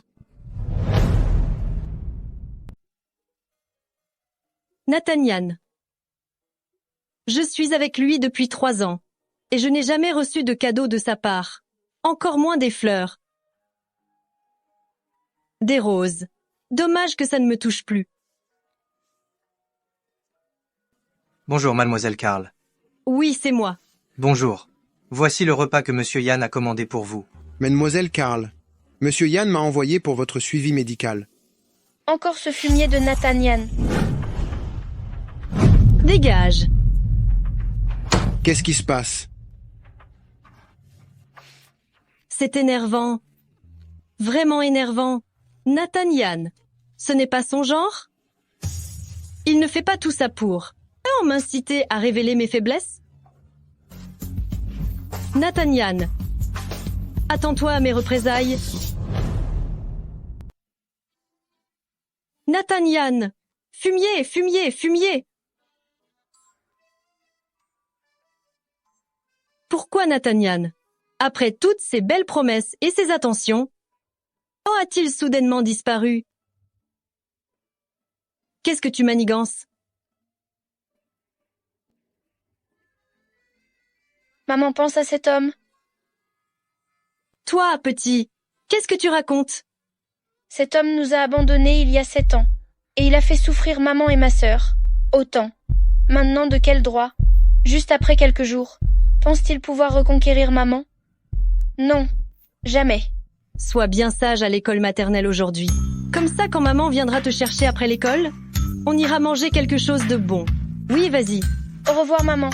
Nathan Yan. Je suis avec lui depuis 3 ans, et je n'ai jamais reçu de cadeau de sa part, encore moins des fleurs. Des roses. Dommage que ça ne me touche plus. Bonjour, mademoiselle Carl. Oui, c'est moi. Bonjour. Voici le repas que monsieur Yan a commandé pour vous. Mademoiselle Carl, monsieur Yan m'a envoyé pour votre suivi médical. Encore ce fumier de Nathan Yan. Dégage. Qu'est-ce qui se passe? C'est énervant. Vraiment énervant. Nathan Yan. Ce n'est pas son genre? Il ne fait pas tout ça pour m'inciter à révéler mes faiblesses? Nathan Yan. Attends-toi à mes représailles. Nathan Yan. Fumier, fumier, fumier. Pourquoi Nathan Yan? Après toutes ces belles promesses et ces attentions, a-t-il soudainement disparu? Qu'est-ce que tu manigances? Maman pense à cet homme. Toi, petit, qu'est-ce que tu racontes? Cet homme nous a abandonnés il y a 7 ans, et il a fait souffrir maman et ma sœur. Autant. Maintenant, de quel droit? Juste après quelques jours. Pense-t-il pouvoir reconquérir maman? Non, jamais. Sois bien sage à l'école maternelle aujourd'hui. Comme ça, quand maman viendra te chercher après l'école, on ira manger quelque chose de bon. Oui, vas-y. Au revoir, maman.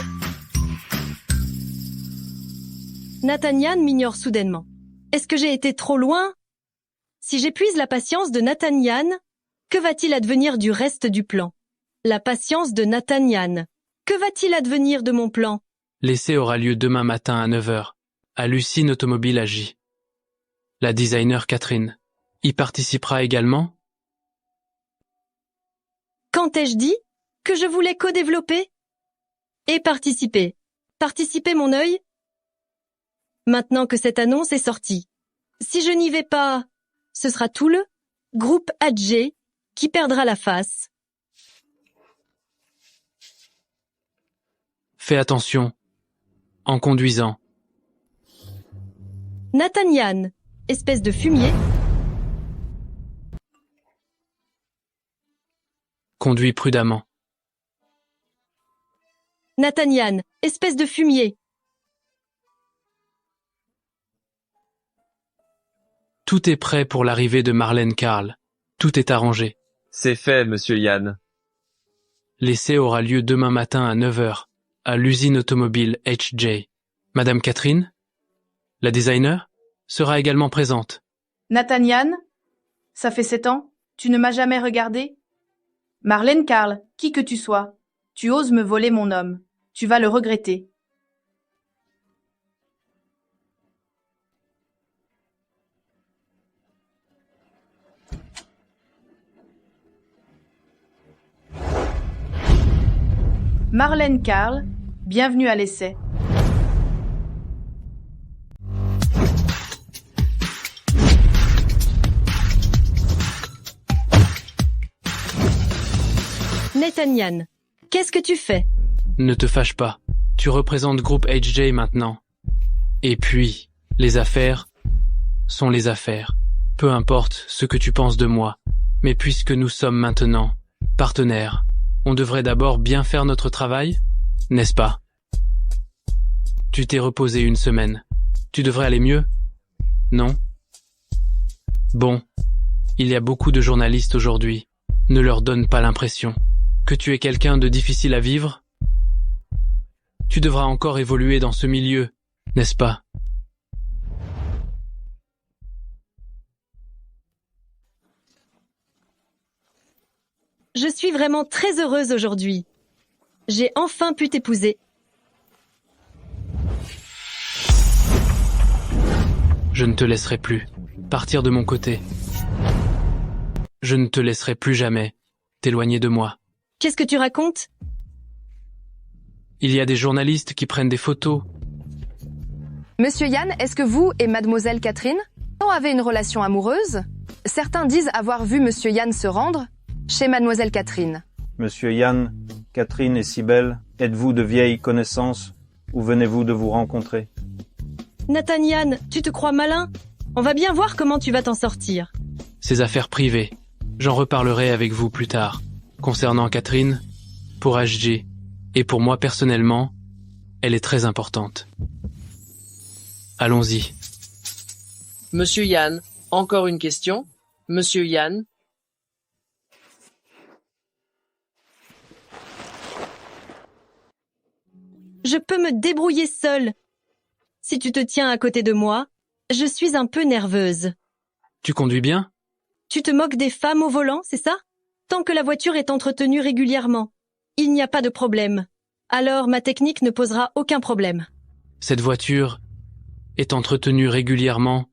Nathan Yan m'ignore soudainement. Est-ce que j'ai été trop loin? Si j'épuise la patience de Nathan Yan, que va-t-il advenir du reste du plan? La patience de Nathan Yan. Que va-t-il advenir de mon plan? L'essai aura lieu demain matin à 9 heures, à Lucine Automobile AJ. La designer Catherine y participera également? Quand ai-je dit que je voulais co-développer? Et participer. Participer mon œil? Maintenant que cette annonce est sortie. Si je n'y vais pas, ce sera tout le groupe AJ qui perdra la face. Fais attention. En conduisant. Nathaniel, espèce de fumier. Conduis prudemment. Nathaniel, espèce de fumier. Tout est prêt pour l'arrivée de Marlène Carl. Tout est arrangé. C'est fait, monsieur Yann. L'essai aura lieu demain matin à 9 heures, à l'usine automobile HJ. Madame Catherine, la designer, sera également présente. Nathaniel, ça fait 7 ans, tu ne m'as jamais regardé? Marlène Carl, qui que tu sois, tu oses me voler mon homme. Tu vas le regretter. Marlène Carl, bienvenue à l'essai. Nathaniel, qu'est-ce que tu fais? Ne te fâche pas. Tu représentes groupe HJ maintenant. Et puis, les affaires sont les affaires. Peu importe ce que tu penses de moi. Mais puisque nous sommes maintenant partenaires, on devrait d'abord bien faire notre travail, n'est-ce pas? Tu t'es reposé une semaine. Tu devrais aller mieux, non? Bon, il y a beaucoup de journalistes aujourd'hui. Ne leur donne pas l'impression que tu es quelqu'un de difficile à vivre. Tu devras encore évoluer dans ce milieu, n'est-ce pas? Je suis vraiment très heureuse aujourd'hui. J'ai enfin pu t'épouser. Je ne te laisserai plus partir de mon côté. Je ne te laisserai plus jamais t'éloigner de moi. Qu'est-ce que tu racontes? Il y a des journalistes qui prennent des photos. Monsieur Yann, est-ce que vous et mademoiselle Catherine avez une relation amoureuse? Certains disent avoir vu monsieur Yann se rendre chez mademoiselle Catherine. Monsieur Yann, Catherine et Cybèle, êtes-vous de vieilles connaissances ou venez-vous de vous rencontrer? Nathaniel, tu te crois malin? On va bien voir comment tu vas t'en sortir. Ces affaires privées, j'en reparlerai avec vous plus tard. Concernant Catherine, pour HG, et pour moi personnellement, elle est très importante. Allons-y. Monsieur Yann, encore une question? Monsieur Yann? Je peux me débrouiller seule. Si tu te tiens à côté de moi, je suis un peu nerveuse. Tu conduis bien? Tu te moques des femmes au volant, c'est ça? Tant que la voiture est entretenue régulièrement, il n'y a pas de problème. Alors ma technique ne posera aucun problème. Cette voiture est entretenue régulièrement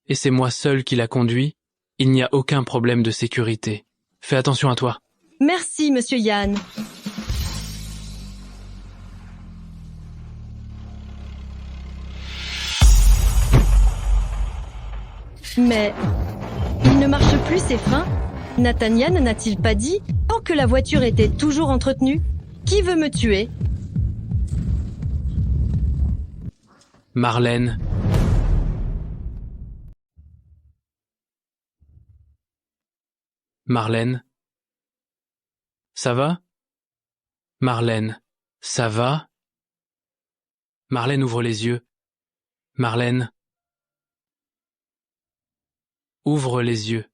et c'est moi seul qui la conduis. Il n'y a aucun problème de sécurité. Fais attention à toi. Merci, monsieur Yann. Mais il ne marche plus ces freins? Nathaniel n'a-t-il pas dit tant que la voiture était toujours entretenue? Qui veut me tuer? Marlène. Marlène. Ça va? Marlène. Ça va? Marlène ouvre les yeux. Marlène. Ouvre les yeux.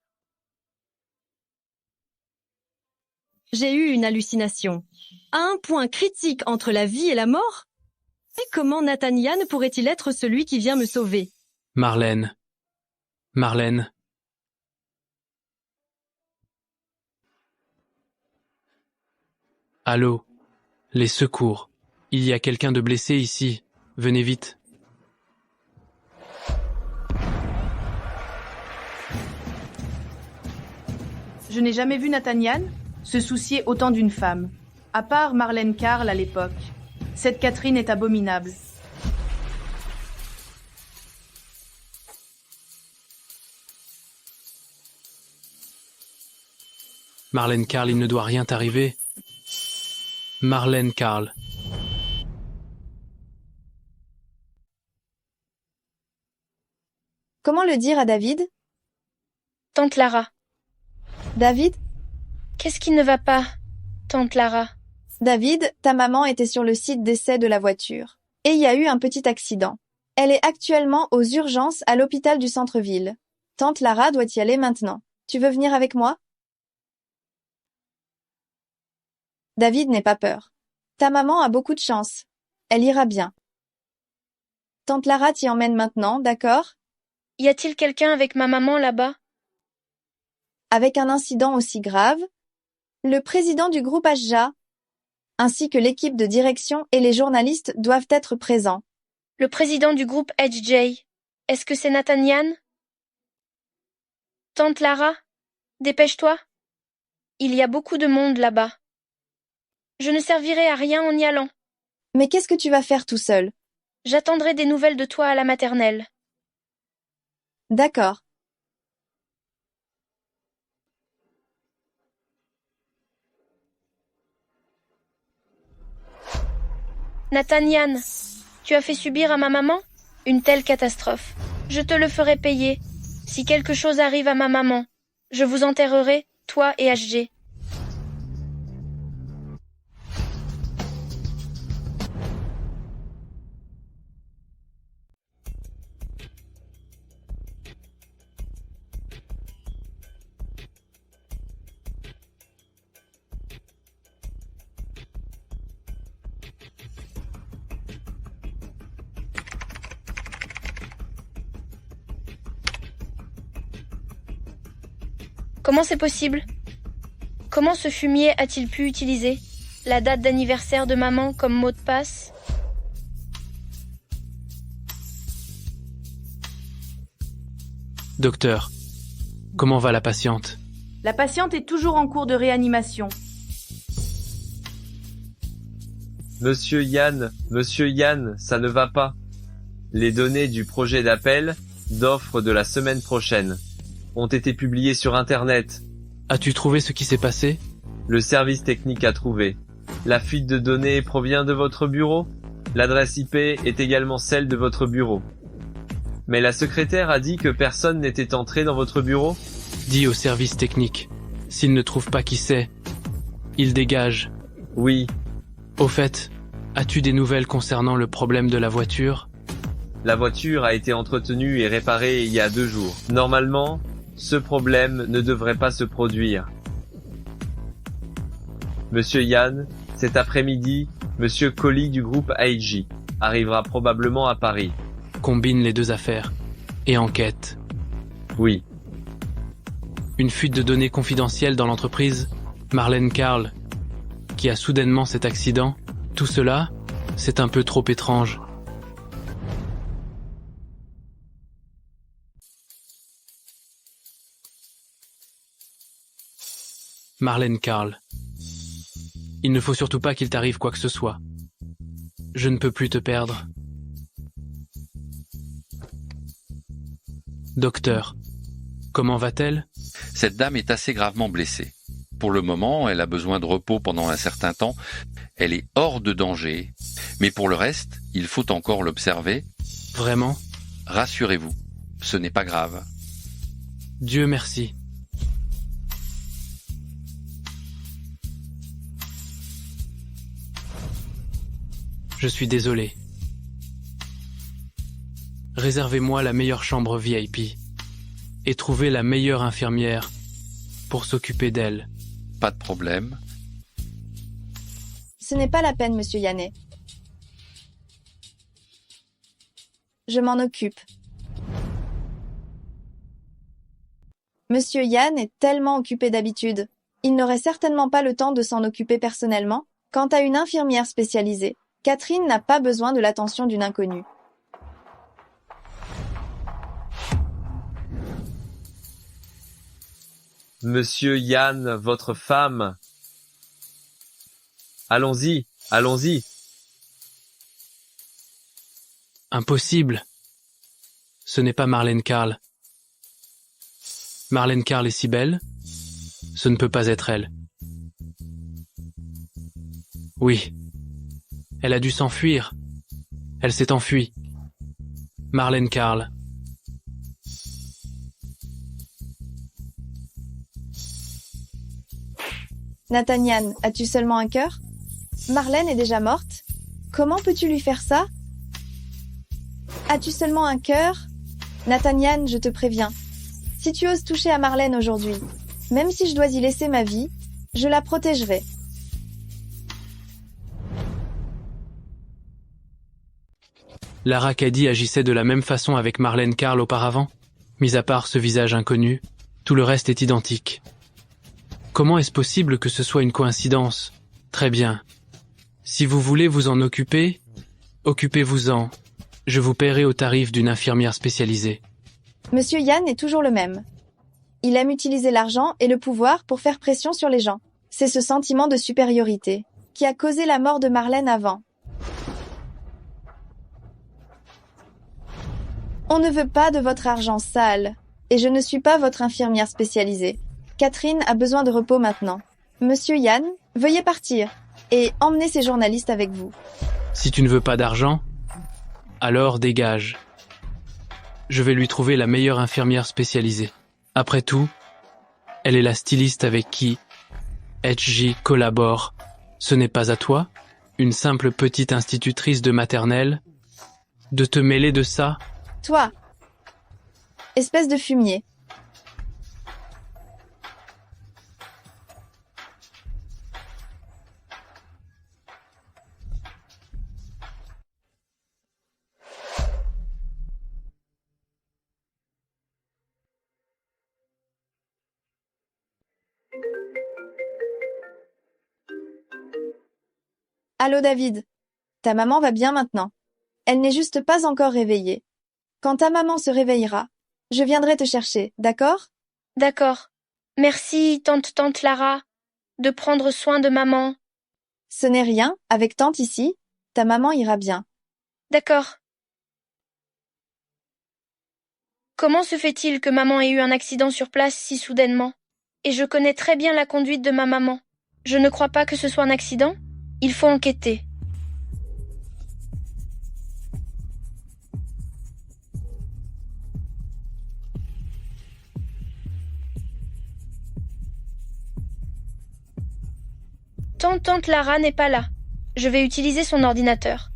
J'ai eu une hallucination. À un point critique entre la vie et la mort? Et comment Nathaniel pourrait-il être celui qui vient me sauver? Marlène. Marlène. Allô? Les secours. Il y a quelqu'un de blessé ici. Venez vite. Je n'ai jamais vu Nathaniel se soucier autant d'une femme, à part Marlène Carl à l'époque. Cette Catherine est abominable. Marlène Carl, il ne doit rien t'arriver. Marlène Carl. Comment le dire à David? Tante Lara. David? Qu'est-ce qui ne va pas, tante Lara? David, ta maman était sur le site d'essai de la voiture. Et il y a eu un petit accident. Elle est actuellement aux urgences à l'hôpital du centre-ville. Tante Lara doit y aller maintenant. Tu veux venir avec moi? David, n'aie pas peur. Ta maman a beaucoup de chance. Elle ira bien. Tante Lara t'y emmène maintenant, d'accord? Y a-t-il quelqu'un avec ma maman là-bas? Avec un incident aussi grave, le président du groupe HJA, ainsi que l'équipe de direction et les journalistes doivent être présents. Le président du groupe HJ. Est-ce que c'est Nathaniel? Tante Lara, dépêche-toi. Il y a beaucoup de monde là-bas. Je ne servirai à rien en y allant. Mais qu'est-ce que tu vas faire tout seul? J'attendrai des nouvelles de toi à la maternelle. D'accord. Nathaniel, tu as fait subir à ma maman une telle catastrophe. Je te le ferai payer. Si quelque chose arrive à ma maman, je vous enterrerai, toi et HG. Comment c'est possible? Comment ce fumier a-t-il pu utiliser la date d'anniversaire de maman comme mot de passe? Docteur, comment va la patiente? La patiente est toujours en cours de réanimation. Monsieur Yann, ça ne va pas. Les données du projet d'appel, d'offre de la semaine prochaine, ont été publiées sur Internet. As-tu trouvé ce qui s'est passé? Le service technique a trouvé. La fuite de données provient de votre bureau. L'adresse IP est également celle de votre bureau. Mais la secrétaire a dit que personne n'était entré dans votre bureau? Dis au service technique. S'il ne trouve pas qui c'est, il dégage. Oui. Au fait, as-tu des nouvelles concernant le problème de la voiture? La voiture a été entretenue et réparée il y a 2 jours. Normalement, ce problème ne devrait pas se produire. Monsieur Yann, cet après-midi, Monsieur Colli du groupe AIG arrivera probablement à Paris. Combine les deux affaires. Et enquête. Oui. Une fuite de données confidentielles dans l'entreprise, Marlène Carl, qui a soudainement cet accident. Tout cela, c'est un peu trop étrange. Marlène Carl. Il ne faut surtout pas qu'il t'arrive quoi que ce soit. Je ne peux plus te perdre. Docteur, comment va-t-elle? Cette dame est assez gravement blessée. Pour le moment, elle a besoin de repos pendant un certain temps. Elle est hors de danger. Mais pour le reste, il faut encore l'observer. Vraiment? Rassurez-vous, ce n'est pas grave. Dieu merci. Je suis désolé. Réservez-moi la meilleure chambre VIP et trouvez la meilleure infirmière pour s'occuper d'elle. Pas de problème. Ce n'est pas la peine, monsieur Yannet. Je m'en occupe. Monsieur Yann est tellement occupé d'habitude. Il n'aurait certainement pas le temps de s'en occuper personnellement. Quant à une infirmière spécialisée, Catherine n'a pas besoin de l'attention d'une inconnue. Monsieur Yann, votre femme. Allons-y, allons-y. Impossible. Ce n'est pas Marlène Carl. Marlène Carl est si belle, ce ne peut pas être elle. Oui. Elle a dû s'enfuir. Elle s'est enfuie. Marlène Carl. Nathaniel, as-tu seulement un cœur? Marlène est déjà morte? Comment peux-tu lui faire ça? As-tu seulement un cœur? Nathaniel, je te préviens. Si tu oses toucher à Marlène aujourd'hui, même si je dois y laisser ma vie, je la protégerai. Lara Caddy agissait de la même façon avec Marlène Carl auparavant. Mis à part ce visage inconnu, tout le reste est identique. Comment est-ce possible que ce soit une coïncidence? Très bien. Si vous voulez vous en occuper, occupez-vous-en. Je vous paierai au tarif d'une infirmière spécialisée. Monsieur Yann est toujours le même. Il aime utiliser l'argent et le pouvoir pour faire pression sur les gens. C'est ce sentiment de supériorité qui a causé la mort de Marlène avant. On ne veut pas de votre argent sale, et je ne suis pas votre infirmière spécialisée. Catherine a besoin de repos maintenant. Monsieur Yann, veuillez partir, et emmenez ces journalistes avec vous. Si tu ne veux pas d'argent, alors dégage. Je vais lui trouver la meilleure infirmière spécialisée. Après tout, elle est la styliste avec qui HJ collabore. Ce n'est pas à toi, une simple petite institutrice de maternelle, de te mêler de ça. Toi, espèce de fumier. Allô David, ta maman va bien maintenant. Elle n'est juste pas encore réveillée. Quand ta maman se réveillera, je viendrai te chercher, d'accord? D'accord. Merci, tante Lara, de prendre soin de maman. Ce n'est rien, avec tante ici, ta maman ira bien. D'accord. Comment se fait-il que maman ait eu un accident sur place si soudainement? Et je connais très bien la conduite de ma maman. Je ne crois pas que ce soit un accident. Il faut enquêter. Tante Lara n'est pas là. Je vais utiliser son ordinateur.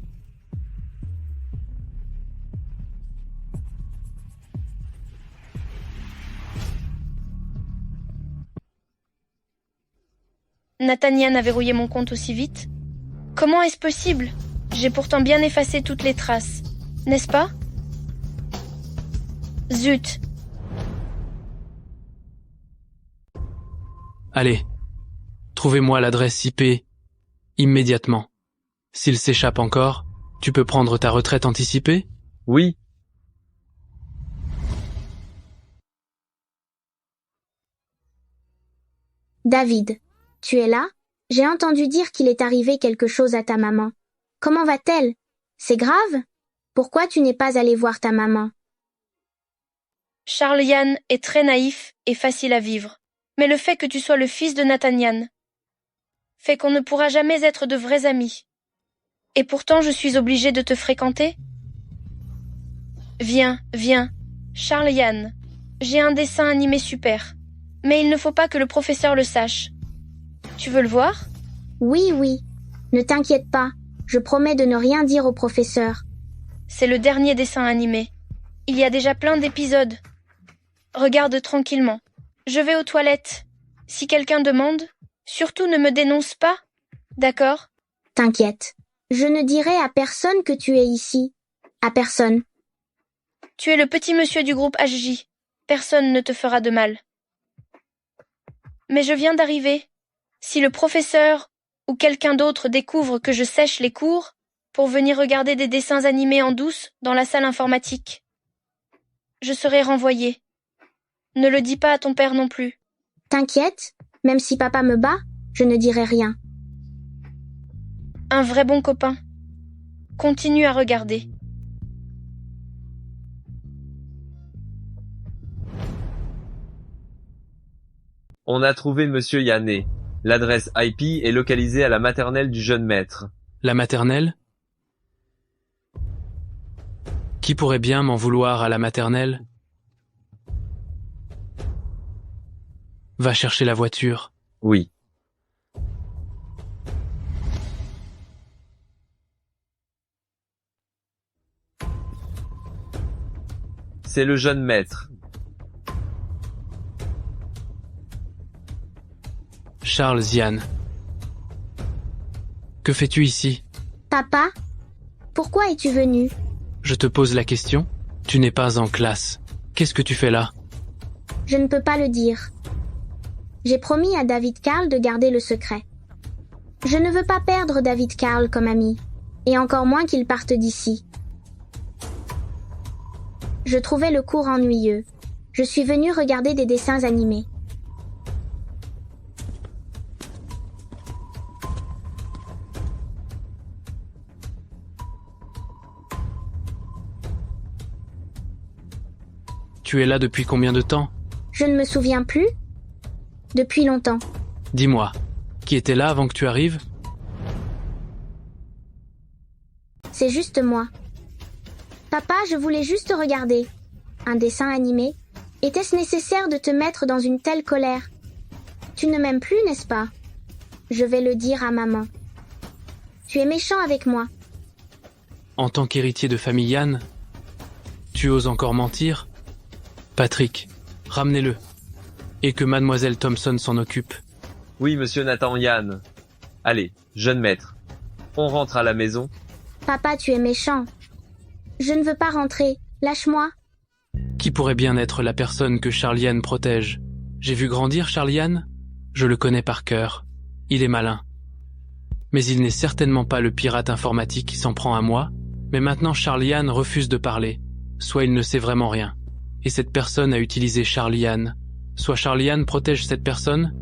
Nathaniel a verrouillé mon compte aussi vite. Comment est-ce possible? J'ai pourtant bien effacé toutes les traces, n'est-ce pas? Zut! Allez, trouvez-moi l'adresse IP immédiatement. S'il s'échappe encore, tu peux prendre ta retraite anticipée? Oui. David, tu es là? J'ai entendu dire qu'il est arrivé quelque chose à ta maman. Comment va-t-elle? C'est grave? Pourquoi tu n'es pas allé voir ta maman? Charles Yann est très naïf et facile à vivre. Mais le fait que tu sois le fils de Nathaniel fait qu'on ne pourra jamais être de vrais amis. Et pourtant je suis obligée de te fréquenter. Viens, Charles Yann. J'ai un dessin animé super. Mais il ne faut pas que le professeur le sache. Tu veux le voir? Oui. Ne t'inquiète pas. Je promets de ne rien dire au professeur. C'est le dernier dessin animé. Il y a déjà plein d'épisodes. Regarde tranquillement. Je vais aux toilettes. Si quelqu'un demande, surtout ne me dénonce pas. D'accord? T'inquiète. Je ne dirai à personne que tu es ici. À personne. Tu es le petit monsieur du groupe HJ. Personne ne te fera de mal. Mais je viens d'arriver. Si le professeur ou quelqu'un d'autre découvre que je sèche les cours, pour venir regarder des dessins animés en douce dans la salle informatique. Je serai renvoyée. Ne le dis pas à ton père non plus. T'inquiète, même si papa me bat, je ne dirai rien. Un vrai bon copain. Continue à regarder. On a trouvé Monsieur Yanné. L'adresse IP est localisée à la maternelle du jeune maître. La maternelle? Qui pourrait bien m'en vouloir à la maternelle? Va chercher la voiture. Oui. C'est le jeune maître. Charles Yann. Que fais-tu ici? Papa, pourquoi es-tu venu? Je te pose la question. Tu n'es pas en classe. Qu'est-ce que tu fais là? Je ne peux pas le dire. J'ai promis à David Carl de garder le secret. Je ne veux pas perdre David Carl comme ami, et encore moins qu'il parte d'ici. Je trouvais le cours ennuyeux. Je suis venue regarder des dessins animés. Tu es là depuis combien de temps? Je ne me souviens plus. Depuis longtemps. Dis-moi, qui était là avant que tu arrives? C'est juste moi. Papa, je voulais juste regarder. Un dessin animé. Était-ce nécessaire de te mettre dans une telle colère? Tu ne m'aimes plus, n'est-ce pas? Je vais le dire à maman. Tu es méchant avec moi. En tant qu'héritier de famille Yann, tu oses encore mentir? Patrick, ramenez-le. Et que mademoiselle Thompson s'en occupe. Oui, monsieur Nathan Yann. Allez, jeune maître. On rentre à la maison. Papa, tu es méchant. Je ne veux pas rentrer. Lâche-moi. Qui pourrait bien être la personne que Charles Yann protège? J'ai vu grandir Charles Yann. Je le connais par cœur. Il est malin. Mais il n'est certainement pas le pirate informatique qui s'en prend à moi. Mais maintenant Charles Yann refuse de parler. Soit il ne sait vraiment rien. Et cette personne a utilisé Charles Yann. Soit Charles Yann protège cette personne.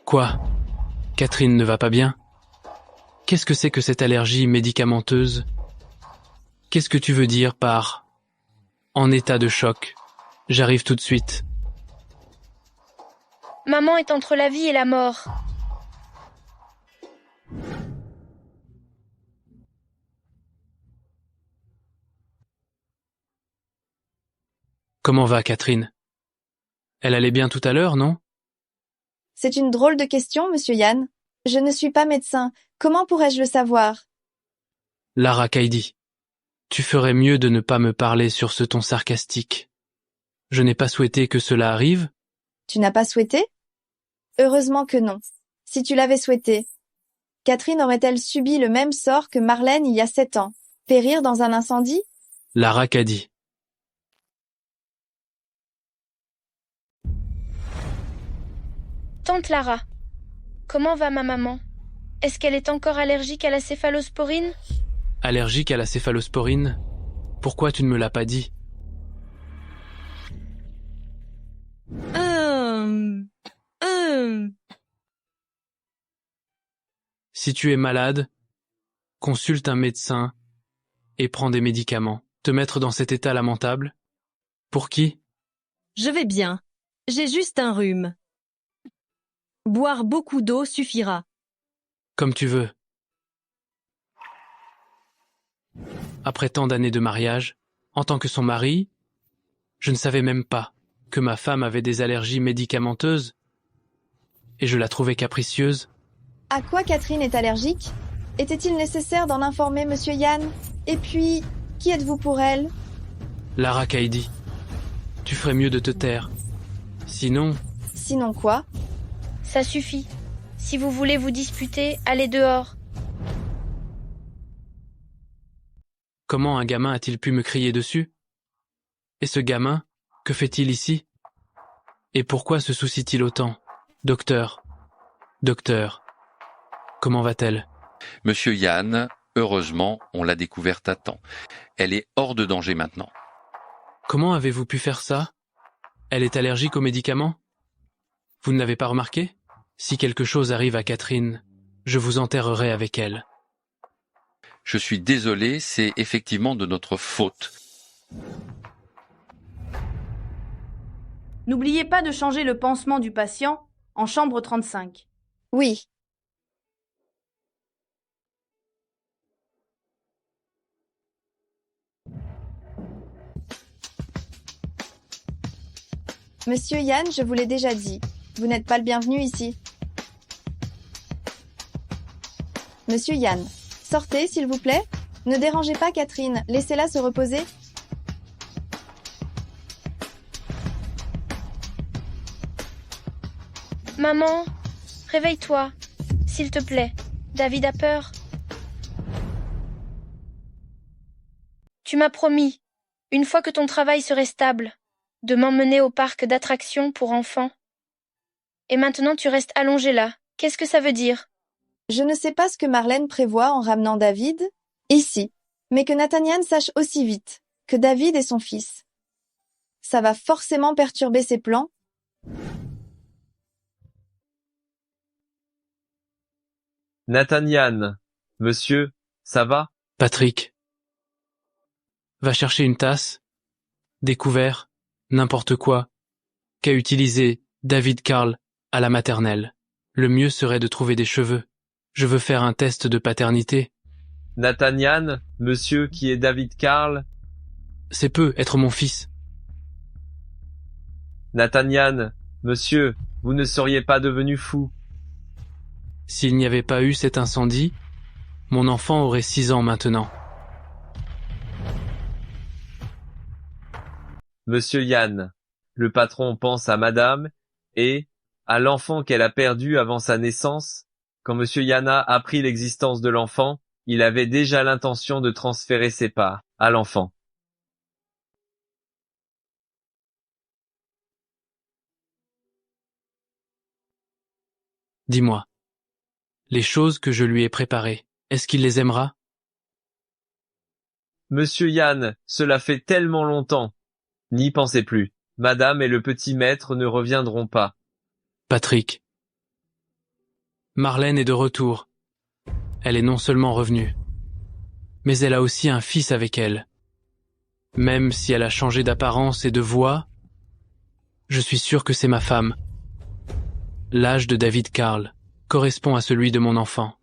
Quoi? Catherine ne va pas bien? Qu'est-ce que c'est que cette allergie médicamenteuse? Qu'est-ce que tu veux dire par « en état de choc »? J'arrive tout de suite. Maman est entre la vie et la mort. Comment va Catherine? Elle allait bien tout à l'heure, non? C'est une drôle de question, monsieur Yann. Je ne suis pas médecin. Comment pourrais-je le savoir? Lara Kaidi, tu ferais mieux de ne pas me parler sur ce ton sarcastique. Je n'ai pas souhaité que cela arrive. Tu n'as pas souhaité? Heureusement que non. Si tu l'avais souhaité. Catherine aurait-elle subi le même sort que Marlène il y a 7 ans? Périr dans un incendie? Lara Kaidi. Tante Lara, comment va ma maman? Est-ce qu'elle est encore allergique à la céphalosporine? Allergique à la céphalosporine? Pourquoi tu ne me l'as pas dit? Si tu es malade, consulte un médecin et prends des médicaments. Te mettre dans cet état lamentable? Pour qui? Je vais bien. J'ai juste un rhume. Boire beaucoup d'eau suffira. Comme tu veux. Après tant d'années de mariage, en tant que son mari, je ne savais même pas que ma femme avait des allergies médicamenteuses et je la trouvais capricieuse. À quoi Catherine est allergique? Était-il nécessaire d'en informer monsieur Yann? Et puis, qui êtes-vous pour elle? Lara Kaidi, tu ferais mieux de te taire. Sinon... Sinon quoi? Ça suffit. Si vous voulez vous disputer, allez dehors. Comment un gamin a-t-il pu me crier dessus? Et ce gamin, Que fait-il ici? Et pourquoi se soucie-t-il autant? Docteur, comment va-t-elle? Monsieur Yann, heureusement, on l'a découverte à temps. Elle est hors de danger maintenant. Comment avez-vous pu faire ça? Elle est allergique aux médicaments? Vous ne l'avez pas remarqué? Si quelque chose arrive à Catherine, je vous enterrerai avec elle. Je suis désolé, c'est effectivement de notre faute. N'oubliez pas de changer le pansement du patient en chambre 35. Oui. Monsieur Yann, je vous l'ai déjà dit, vous n'êtes pas le bienvenu ici. Monsieur Yann, sortez s'il vous plaît. Ne dérangez pas Catherine, laissez-la se reposer. Maman, réveille-toi, s'il te plaît. David a peur. Tu m'as promis, une fois que ton travail serait stable, de m'emmener au parc d'attractions pour enfants. Et maintenant tu restes allongé là. Qu'est-ce que ça veut dire? Je ne sais pas ce que Marlène prévoit en ramenant David ici, mais que Nathaniel sache aussi vite que David est son fils. Ça va forcément perturber ses plans. Nathaniel, monsieur, ça va? Patrick, va chercher une tasse, des couverts, n'importe quoi, qu'a utilisé David Carl à la maternelle. Le mieux serait de trouver des cheveux. Je veux faire un test de paternité. Nathaniel, monsieur qui est David Carl? C'est peu être mon fils. Nathaniel, monsieur, vous ne seriez pas devenu fou. S'il n'y avait pas eu cet incendie, mon enfant aurait 6 ans maintenant. Monsieur Yann, le patron pense à madame et à l'enfant qu'elle a perdu avant sa naissance. Quand monsieur Yann a appris l'existence de l'enfant, il avait déjà l'intention de transférer ses parts à l'enfant. Dis-moi, les choses que je lui ai préparées, est-ce qu'il les aimera? Monsieur Yann, cela fait tellement longtemps. N'y pensez plus. Madame et le petit maître ne reviendront pas. Patrick. Marlène est de retour. Elle est non seulement revenue, mais elle a aussi un fils avec elle. Même si elle a changé d'apparence et de voix, je suis sûr que c'est ma femme. L'âge de David Carl correspond à celui de mon enfant.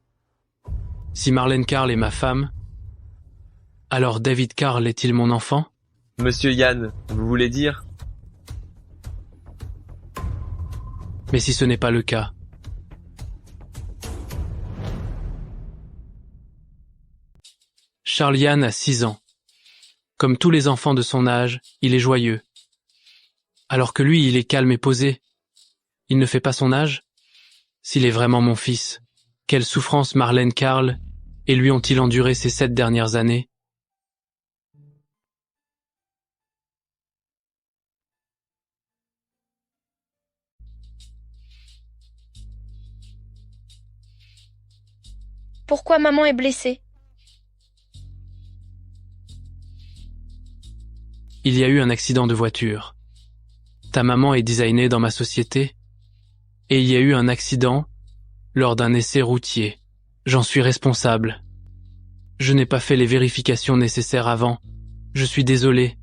Si Marlène Carl est ma femme, alors David Carl est-il mon enfant? Monsieur Yann, vous voulez dire? Mais si ce n'est pas le cas. Charles Yann a 6 ans. Comme tous les enfants de son âge, il est joyeux. Alors que lui, il est calme et posé. Il ne fait pas son âge? S'il est vraiment mon fils, quelle souffrance Marlène Carl et lui ont-ils enduré ces 7 dernières années? Pourquoi maman est blessée? Il y a eu un accident de voiture. Ta maman est designée dans ma société, et il y a eu un accident lors d'un essai routier. J'en suis responsable. Je n'ai pas fait les vérifications nécessaires avant. Je suis désolé.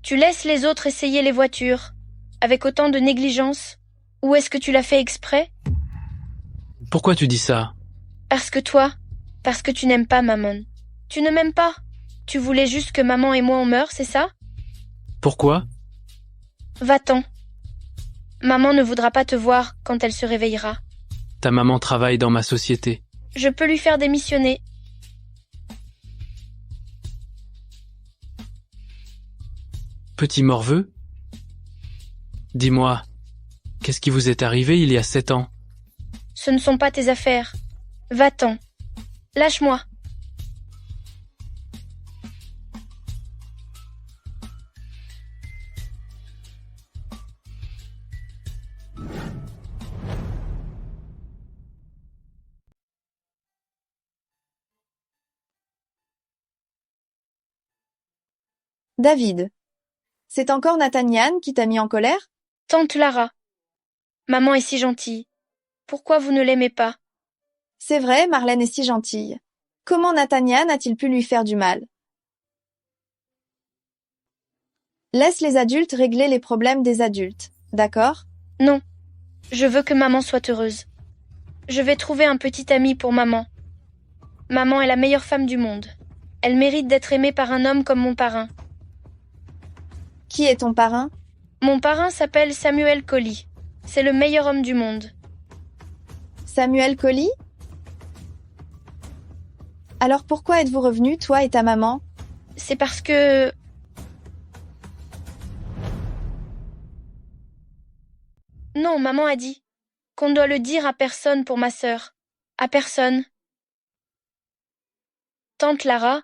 Tu laisses les autres essayer les voitures, avec autant de négligence? Ou est-ce que tu l'as fait exprès? Pourquoi tu dis ça? Parce que tu n'aimes pas maman. Tu ne m'aimes pas. Tu voulais juste que maman et moi on meure, c'est ça? Pourquoi? Va-t'en. Maman ne voudra pas te voir quand elle se réveillera. Ta maman travaille dans ma société. Je peux lui faire démissionner. Petit morveux? Dis-moi, qu'est-ce qui vous est arrivé il y a 7 ans? Ce ne sont pas tes affaires. Va-t'en. Lâche-moi. David. C'est encore Nathaniel qui t'a mis en colère? Tante Lara. Maman est si gentille. Pourquoi vous ne l'aimez pas? C'est vrai, Marlène est si gentille. Comment Nathaniel a-t-il pu lui faire du mal? Laisse les adultes régler les problèmes des adultes, d'accord? Non. Je veux que maman soit heureuse. Je vais trouver un petit ami pour maman. Maman est la meilleure femme du monde. Elle mérite d'être aimée par un homme comme mon parrain. Qui est ton parrain? Mon parrain s'appelle Samuel Collie. C'est le meilleur homme du monde. Samuel Collie? Alors pourquoi êtes-vous revenus, toi et ta maman? C'est parce que... Non, maman a dit qu'on doit le dire à personne pour ma sœur. À personne. Tante Lara,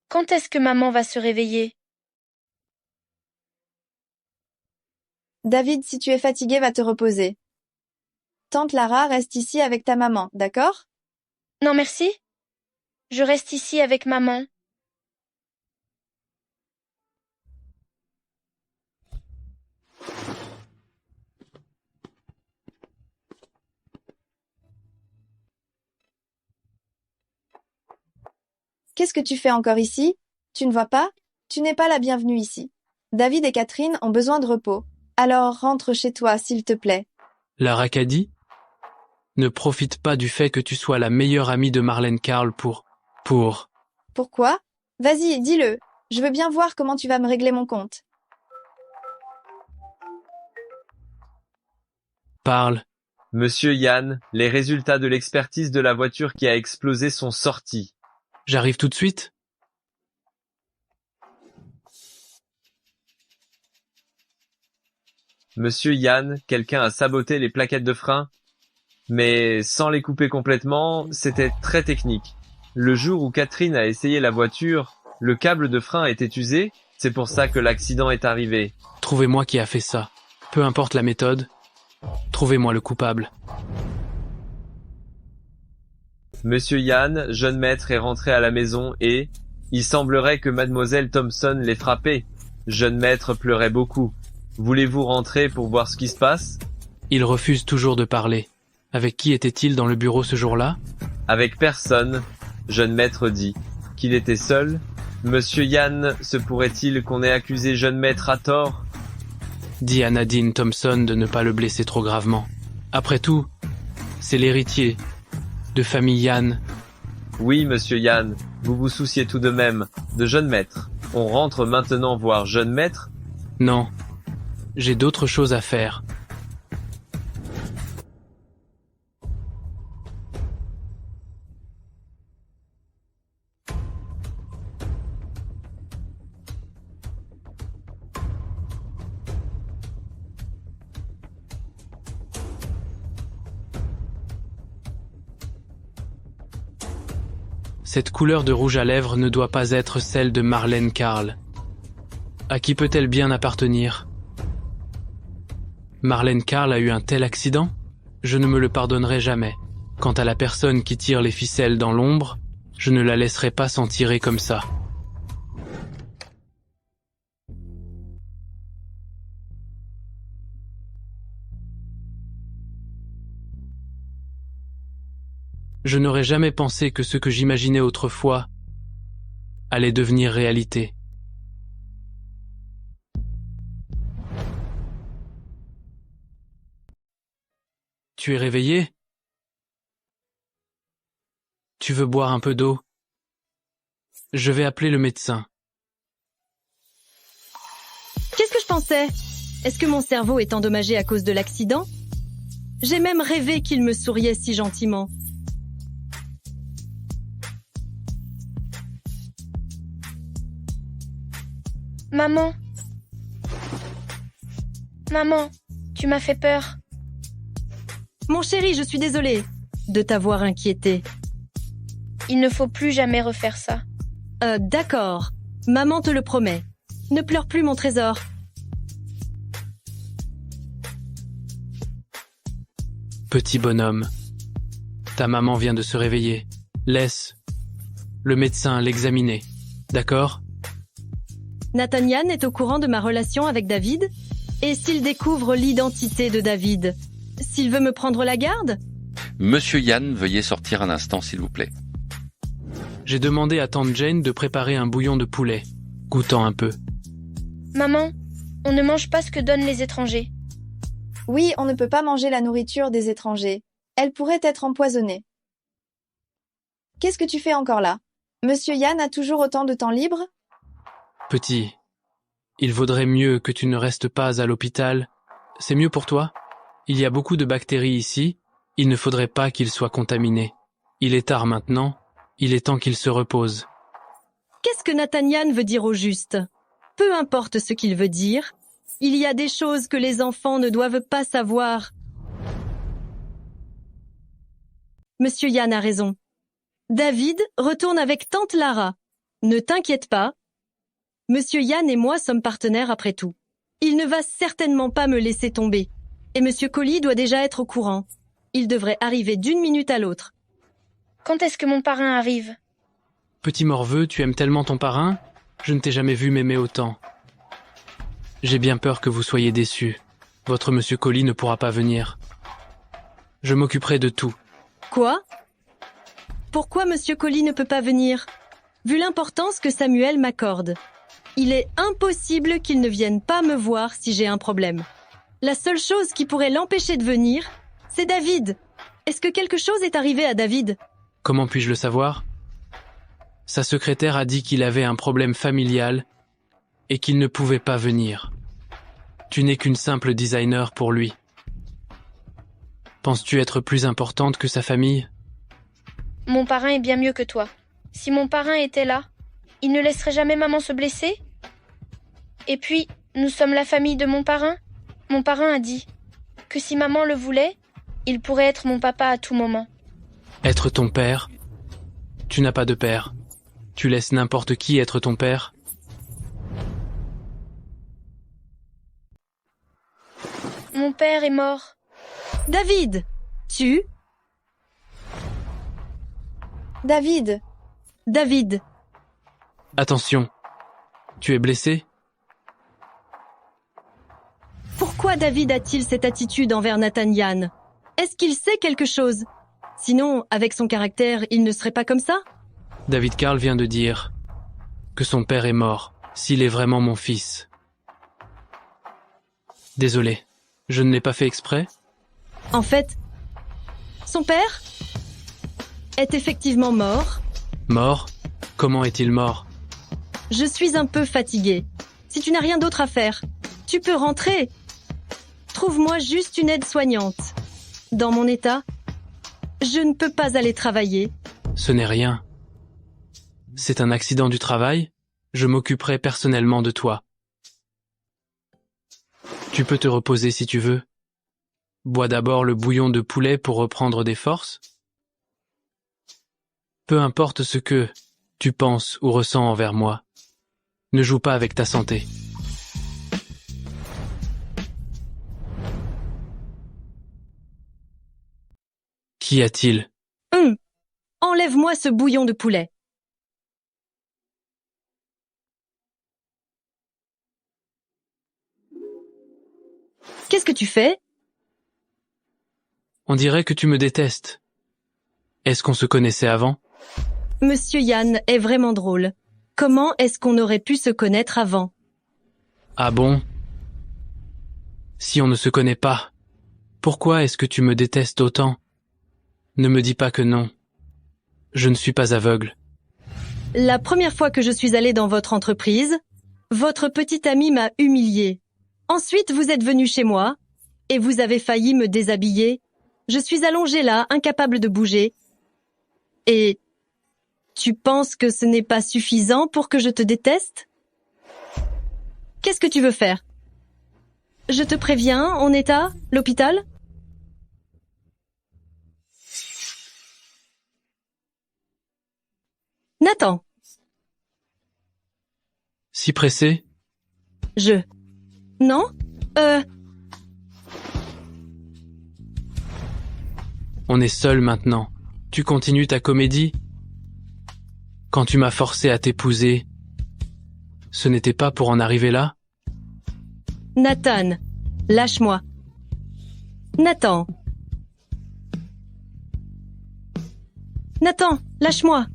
quand est-ce que maman va se réveiller? David, si tu es fatigué, va te reposer. Tante Lara reste ici avec ta maman, d'accord? Non, merci. Je reste ici avec maman. Qu'est-ce que tu fais encore ici? Tu ne vois pas? Tu n'es pas la bienvenue ici. David et Catherine ont besoin de repos. Alors rentre chez toi, s'il te plaît. Lara qu'a dit? Ne profite pas du fait que tu sois la meilleure amie de Marlène Carl pour... Pourquoi? Vas-y, dis-le. Je veux bien voir comment tu vas me régler mon compte. Parle. Monsieur Yann, les résultats de l'expertise de la voiture qui a explosé sont sortis. J'arrive tout de suite? Monsieur Yann, quelqu'un a saboté les plaquettes de frein, mais sans les couper complètement, c'était très technique. Le jour où Catherine a essayé la voiture, le câble de frein était usé, c'est pour ça que l'accident est arrivé. Trouvez-moi qui a fait ça. Peu importe la méthode, trouvez-moi le coupable. Monsieur Yann, jeune maître, est rentré à la maison et... il semblerait que mademoiselle Thompson l'ait frappé. Jeune maître pleurait beaucoup. Voulez-vous rentrer pour voir ce qui se passe? Il refuse toujours de parler. Avec qui était-il dans le bureau ce jour-là? Avec personne. Jeune maître dit qu'il était seul. Monsieur Yann, se pourrait-il qu'on ait accusé jeune maître à tort? Dis à Nadine Thompson de ne pas le blesser trop gravement. Après tout, c'est l'héritier de famille Yann. Oui, monsieur Yann, vous vous souciez tout de même de jeune maître. On rentre maintenant voir jeune maître? Non, j'ai d'autres choses à faire. Cette couleur de rouge à lèvres ne doit pas être celle de Marlène Carl. À qui peut-elle bien appartenir? Marlène Carl a eu un tel accident? Je ne me le pardonnerai jamais. Quant à la personne qui tire les ficelles dans l'ombre, je ne la laisserai pas s'en tirer comme ça. Je n'aurais jamais pensé que ce que j'imaginais autrefois allait devenir réalité. Tu es réveillé? Tu veux boire un peu d'eau? Je vais appeler le médecin. Qu'est-ce que je pensais? Est-ce que mon cerveau est endommagé à cause de l'accident? J'ai même rêvé qu'il me souriait si gentiment. Maman. Maman, tu m'as fait peur. Mon chéri, je suis désolée de t'avoir inquiété. Il ne faut plus jamais refaire ça. D'accord. Maman te le promet. Ne pleure plus, mon trésor. Petit bonhomme, ta maman vient de se réveiller. Laisse le médecin l'examiner, d'accord? Nathan Yann est au courant de ma relation avec David? Et s'il découvre l'identité de David? S'il veut me prendre la garde? Monsieur Yann, veuillez sortir un instant, s'il vous plaît. J'ai demandé à tante Jane de préparer un bouillon de poulet, goûtant un peu. Maman, on ne mange pas ce que donnent les étrangers. Oui, on ne peut pas manger la nourriture des étrangers. Elle pourrait être empoisonnée. Qu'est-ce que tu fais encore là? Monsieur Yann a toujours autant de temps libre? Petit, il vaudrait mieux que tu ne restes pas à l'hôpital. C'est mieux pour toi? Il y a beaucoup de bactéries ici. Il ne faudrait pas qu'il soit contaminé. Il est tard maintenant. Il est temps qu'il se repose. Qu'est-ce que Nathan Yann veut dire au juste? Peu importe ce qu'il veut dire, il y a des choses que les enfants ne doivent pas savoir. Monsieur Yann a raison. David retourne avec tante Lara. Ne t'inquiète pas. Monsieur Yann et moi sommes partenaires après tout. Il ne va certainement pas me laisser tomber. Et Monsieur Collie doit déjà être au courant. Il devrait arriver d'une minute à l'autre. Quand est-ce que mon parrain arrive? Petit morveux, tu aimes tellement ton parrain? Je ne t'ai jamais vu m'aimer autant. J'ai bien peur que vous soyez déçus. Votre Monsieur Collie ne pourra pas venir. Je m'occuperai de tout. Quoi? Pourquoi Monsieur Collie ne peut pas venir? Vu l'importance que Samuel m'accorde, il est impossible qu'il ne vienne pas me voir si j'ai un problème. La seule chose qui pourrait l'empêcher de venir, c'est David. Est-ce que quelque chose est arrivé à David? Comment puis-je le savoir? Sa secrétaire a dit qu'il avait un problème familial et qu'il ne pouvait pas venir. Tu n'es qu'une simple designer pour lui. Penses-tu être plus importante que sa famille? Mon parrain est bien mieux que toi. Si mon parrain était là, il ne laisserait jamais maman se blesser? Et puis, nous sommes la famille de mon parrain. Mon parrain a dit que si maman le voulait, il pourrait être mon papa à tout moment. Être ton père? Tu n'as pas de père. Tu laisses n'importe qui être ton père? Mon père est mort. David, tu? David. David. Attention. Tu es blessé? Pourquoi David a-t-il cette attitude envers Nathan Yann? Est-ce qu'il sait quelque chose? Sinon, avec son caractère, il ne serait pas comme ça? David Carl vient de dire que son père est mort, s'il est vraiment mon fils. Désolé, je ne l'ai pas fait exprès. En fait, son père est effectivement mort. Mort? Comment est-il mort? Je suis un peu fatiguée. Si tu n'as rien d'autre à faire, tu peux rentrer. Trouve-moi juste une aide-soignante. Dans mon état, je ne peux pas aller travailler. Ce n'est rien. C'est un accident du travail. Je m'occuperai personnellement de toi. Tu peux te reposer si tu veux. Bois d'abord le bouillon de poulet pour reprendre des forces. Peu importe ce que tu penses ou ressens envers moi, ne joue pas avec ta santé. Qu'y a-t-il? Enlève-moi ce bouillon de poulet. Qu'est-ce que tu fais? On dirait que tu me détestes. Est-ce qu'on se connaissait avant? Monsieur Yann est vraiment drôle. Comment est-ce qu'on aurait pu se connaître avant? Ah bon? Si on ne se connaît pas, pourquoi est-ce que tu me détestes autant? Ne me dis pas que non. Je ne suis pas aveugle. La première fois que je suis allée dans votre entreprise, votre petite amie m'a humiliée. Ensuite, vous êtes venu chez moi, et vous avez failli me déshabiller. Je suis allongée là, incapable de bouger. Et tu penses que ce n'est pas suffisant pour que je te déteste? Qu'est-ce que tu veux faire? Je te préviens, on est à l'hôpital? Nathan. Si pressé? Non? On est seuls maintenant. Tu continues ta comédie? Quand tu m'as forcé à t'épouser, Ce n'était pas pour en arriver là? Nathan, lâche-moi. Nathan. Nathan, lâche-moi.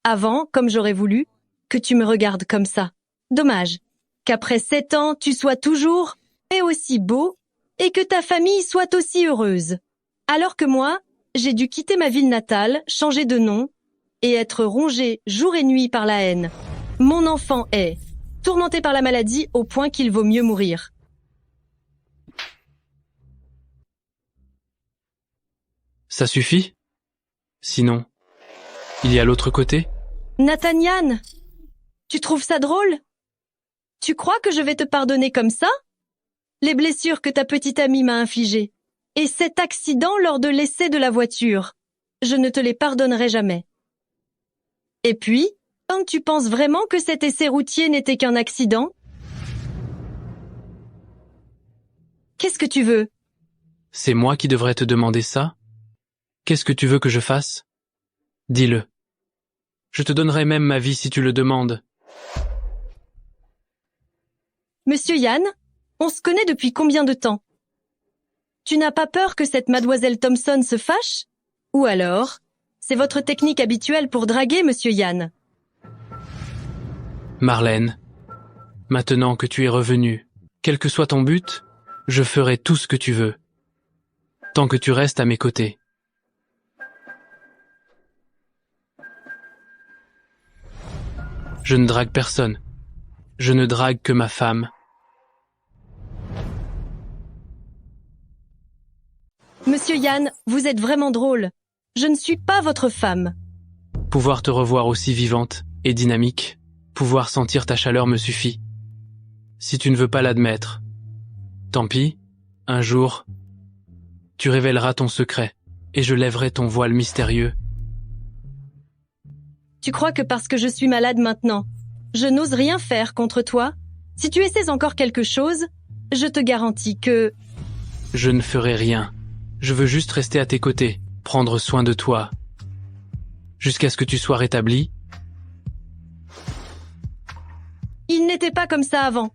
Avant, comme j'aurais voulu, que tu me regardes comme ça. Dommage qu'après 7 ans, tu sois toujours et aussi beau et que ta famille soit aussi heureuse. Alors que moi, j'ai dû quitter ma ville natale, changer de nom et être rongé jour et nuit par la haine. Mon enfant est tourmenté par la maladie au point qu'il vaut mieux mourir. Ça suffit? Sinon, il y a l'autre côté? Nathaniel, tu trouves ça drôle? Tu crois que je vais te pardonner comme ça? Les blessures que ta petite amie m'a infligées, et cet accident lors de l'essai de la voiture, je ne te les pardonnerai jamais. Et puis, quand tu penses vraiment que cet essai routier n'était qu'un accident? Qu'est-ce que tu veux? C'est moi qui devrais te demander ça? Qu'est-ce que tu veux que je fasse? Dis-le. Je te donnerai même ma vie si tu le demandes. Monsieur Yann, on se connaît depuis combien de temps? Tu n'as pas peur que cette mademoiselle Thompson se fâche? Ou alors, c'est votre technique habituelle pour draguer Monsieur Yann? Marlène, maintenant que tu es revenue, quel que soit ton but, je ferai tout ce que tu veux, tant que tu restes à mes côtés. Je ne drague personne. Je ne drague que ma femme. Monsieur Yann, vous êtes vraiment drôle. Je ne suis pas votre femme. Pouvoir te revoir aussi vivante et dynamique, pouvoir sentir ta chaleur me suffit. Si tu ne veux pas l'admettre, tant pis, un jour, tu révéleras ton secret et je lèverai ton voile mystérieux. Tu crois que parce que je suis malade maintenant, je n'ose rien faire contre toi? Si tu essaies encore quelque chose, je te garantis que... Je ne ferai rien. Je veux juste rester à tes côtés, prendre soin de toi. Jusqu'à ce que tu sois rétabli. Il n'était pas comme ça avant.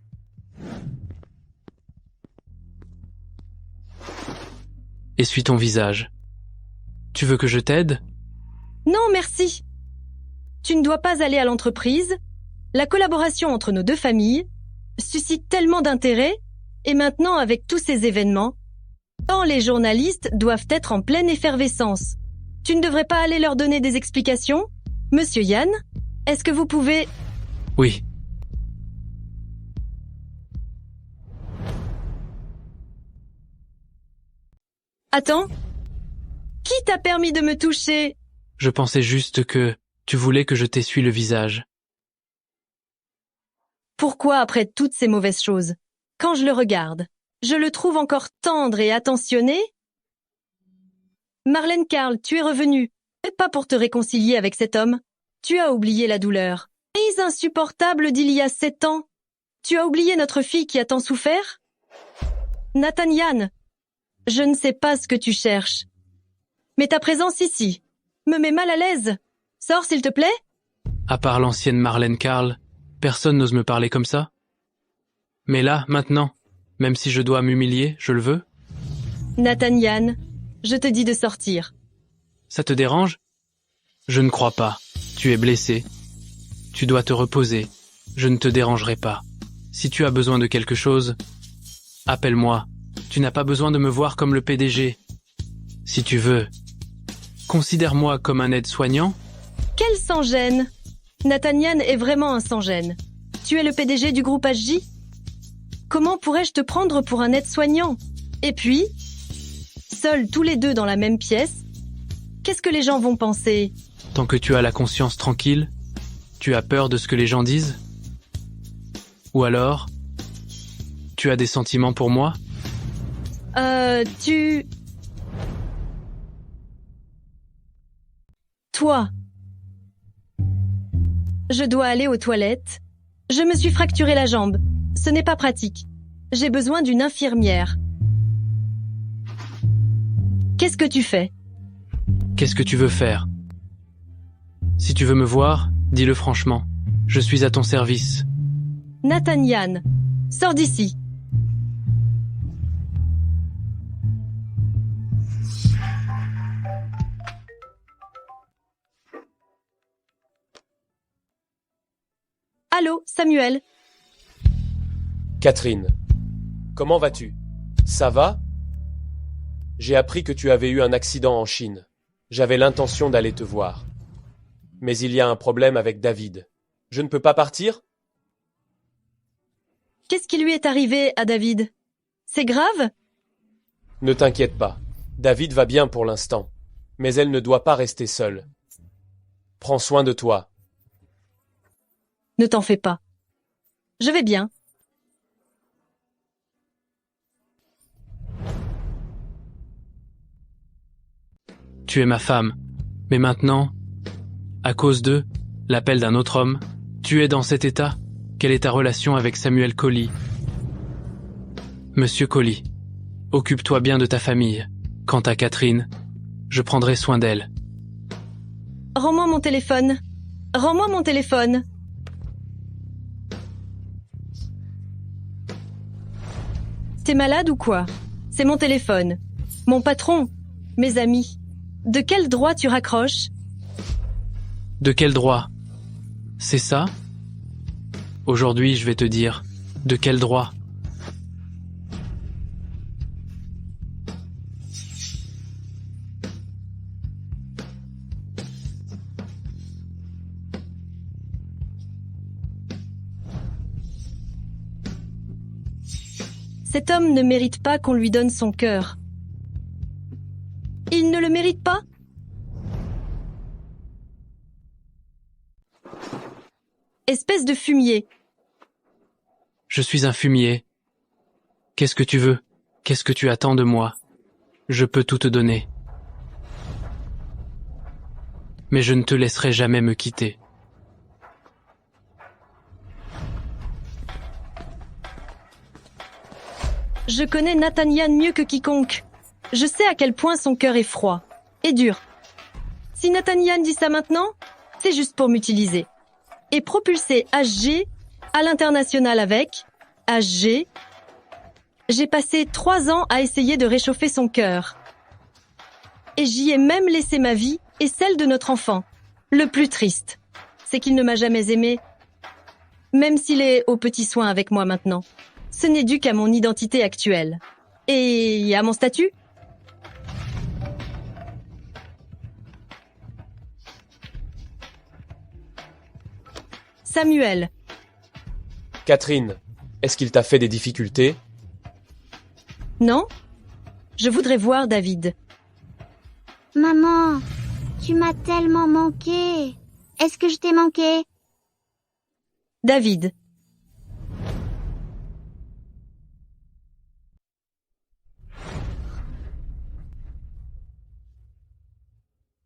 Essuie ton visage. Tu veux que je t'aide? Non, merci. Tu ne dois pas aller à l'entreprise. La collaboration entre nos deux familles suscite tellement d'intérêt, et maintenant avec tous ces événements, tant les journalistes doivent être en pleine effervescence. Tu ne devrais pas aller leur donner des explications? Monsieur Yann, est-ce que vous pouvez... Oui. Attends. Qui t'a permis de me toucher? Je pensais juste que tu voulais que je t'essuie le visage. Pourquoi après toutes ces mauvaises choses? Quand je le regarde, je le trouve encore tendre et attentionné? Marlène Carl, tu es revenue, pas pour te réconcilier avec cet homme. Tu as oublié la douleur. Crise insupportable d'il y a 7 ans. Tu as oublié notre fille qui a tant souffert? Nathaniel, je ne sais pas ce que tu cherches. Mais ta présence ici me met mal à l'aise. Sors s'il te plaît? À part l'ancienne Marlène Carl, personne n'ose me parler comme ça. Mais là, maintenant, même si je dois m'humilier, je le veux. Nathaniel, je te dis de sortir. Ça te dérange? Je ne crois pas. Tu es blessé. Tu dois te reposer. Je ne te dérangerai pas. Si tu as besoin de quelque chose, appelle-moi. Tu n'as pas besoin de me voir comme le PDG. Si tu veux, considère-moi comme un aide-soignant. Quel sans-gêne! Nathaniel est vraiment un sans-gêne. Tu es le PDG du groupe HJ? Comment pourrais-je te prendre pour un aide-soignant? Et puis, seuls tous les deux dans la même pièce, qu'est-ce que les gens vont penser? Tant que tu as la conscience tranquille, tu as peur de ce que les gens disent? Ou alors, tu as des sentiments pour moi? Toi. Je dois aller aux toilettes. Je me suis fracturé la jambe. Ce n'est pas pratique. J'ai besoin d'une infirmière. Qu'est-ce que tu fais? Qu'est-ce que tu veux faire? Si tu veux me voir, dis-le franchement. Je suis à ton service. Nathan Yann, sors d'ici. Allô, Samuel? Catherine, comment vas-tu? Ça va? J'ai appris que tu avais eu un accident en Chine. J'avais l'intention d'aller te voir. Mais il y a un problème avec David. Je ne peux pas partir? Qu'est-ce qui lui est arrivé à David? C'est grave? Ne t'inquiète pas. David va bien pour l'instant. Mais elle ne doit pas rester seule. Prends soin de toi. Ne t'en fais pas. Je vais bien. Tu es ma femme. Mais maintenant, à cause de l'appel d'un autre homme, tu es dans cet état? Quelle est ta relation avec Samuel Collie? Monsieur Collie, occupe-toi bien de ta famille. Quant à Catherine, je prendrai soin d'elle. Rends-moi mon téléphone. Rends-moi mon téléphone. T'es malade ou quoi? C'est mon téléphone. Mon patron. Mes amis. De quel droit tu raccroches? De quel droit? C'est ça? Aujourd'hui, je vais te dire, de quel droit? Cet homme ne mérite pas qu'on lui donne son cœur. Il ne le mérite pas? Espèce de fumier. Je suis un fumier. Qu'est-ce que tu veux? Qu'est-ce que tu attends de moi? Je peux tout te donner. Mais je ne te laisserai jamais me quitter. Je connais Nathan Yann mieux que quiconque. Je sais à quel point son cœur est froid et dur. Si Nathan Yann dit ça maintenant, c'est juste pour m'utiliser. Et propulser HG à l'international avec HG. J'ai passé 3 ans à essayer de réchauffer son cœur. Et j'y ai même laissé ma vie et celle de notre enfant. Le plus triste, c'est qu'il ne m'a jamais aimé, même s'il est aux petits soins avec moi maintenant. Ce n'est dû qu'à mon identité actuelle. Et à mon statut? Samuel. Catherine, est-ce qu'il t'a fait des difficultés? Non? Je voudrais voir David. Maman, tu m'as tellement manqué. Est-ce que je t'ai manqué? David.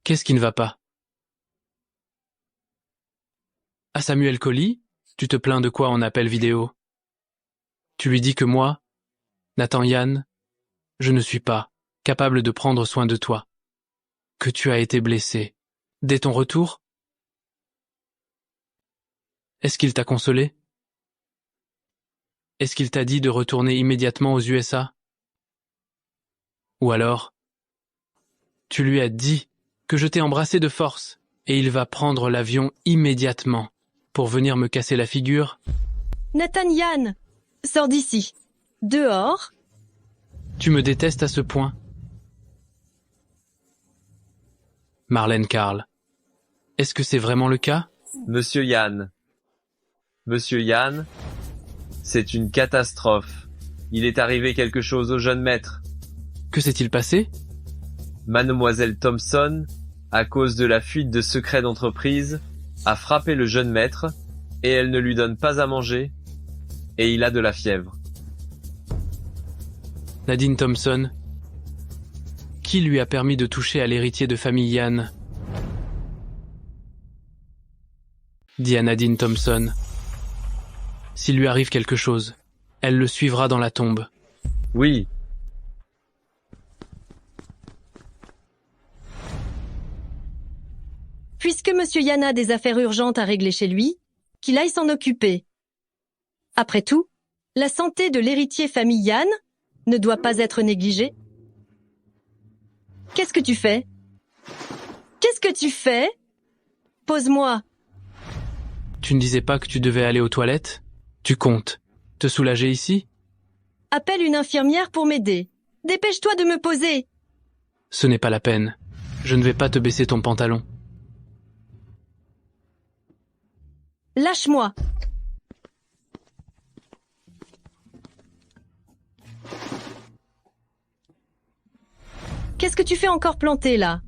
Qu'est-ce qui ne va pas? À Samuel Collie, tu te plains de quoi en appel vidéo? Tu lui dis que moi, Nathan Yann, je ne suis pas capable de prendre soin de toi. Que tu as été blessé. Dès ton retour? Est-ce qu'il t'a consolé? Est-ce qu'il t'a dit de retourner immédiatement aux USA? Ou alors, tu lui as dit que je t'ai embrassé de force et il va prendre l'avion immédiatement pour venir me casser la figure? Nathan Yann, sors d'ici. Dehors. Tu me détestes à ce point? Marlène Carl, est-ce que c'est vraiment le cas? Monsieur Yann. Monsieur Yann, c'est une catastrophe. Il est arrivé quelque chose au jeune maître. Que s'est-il passé? Mademoiselle Thompson, à cause de la fuite de secrets d'entreprise, a frappé le jeune maître, et elle ne lui donne pas à manger, et il a de la fièvre. Nadine Thompson, qui lui a permis de toucher à l'héritier de famille Yann? Dit à Nadine Thompson. S'il lui arrive quelque chose, elle le suivra dans la tombe. Oui. Puisque Monsieur Yann a des affaires urgentes à régler chez lui, qu'il aille s'en occuper. Après tout, la santé de l'héritier famille Yann ne doit pas être négligée. Qu'est-ce que tu fais? Qu'est-ce que tu fais? Pose-moi. Tu ne disais pas que tu devais aller aux toilettes? Tu comptes te soulager ici? Appelle une infirmière pour m'aider. Dépêche-toi de me poser. Ce n'est pas la peine. Je ne vais pas te baisser ton pantalon. Lâche-moi. Qu'est-ce que tu fais encore planté là?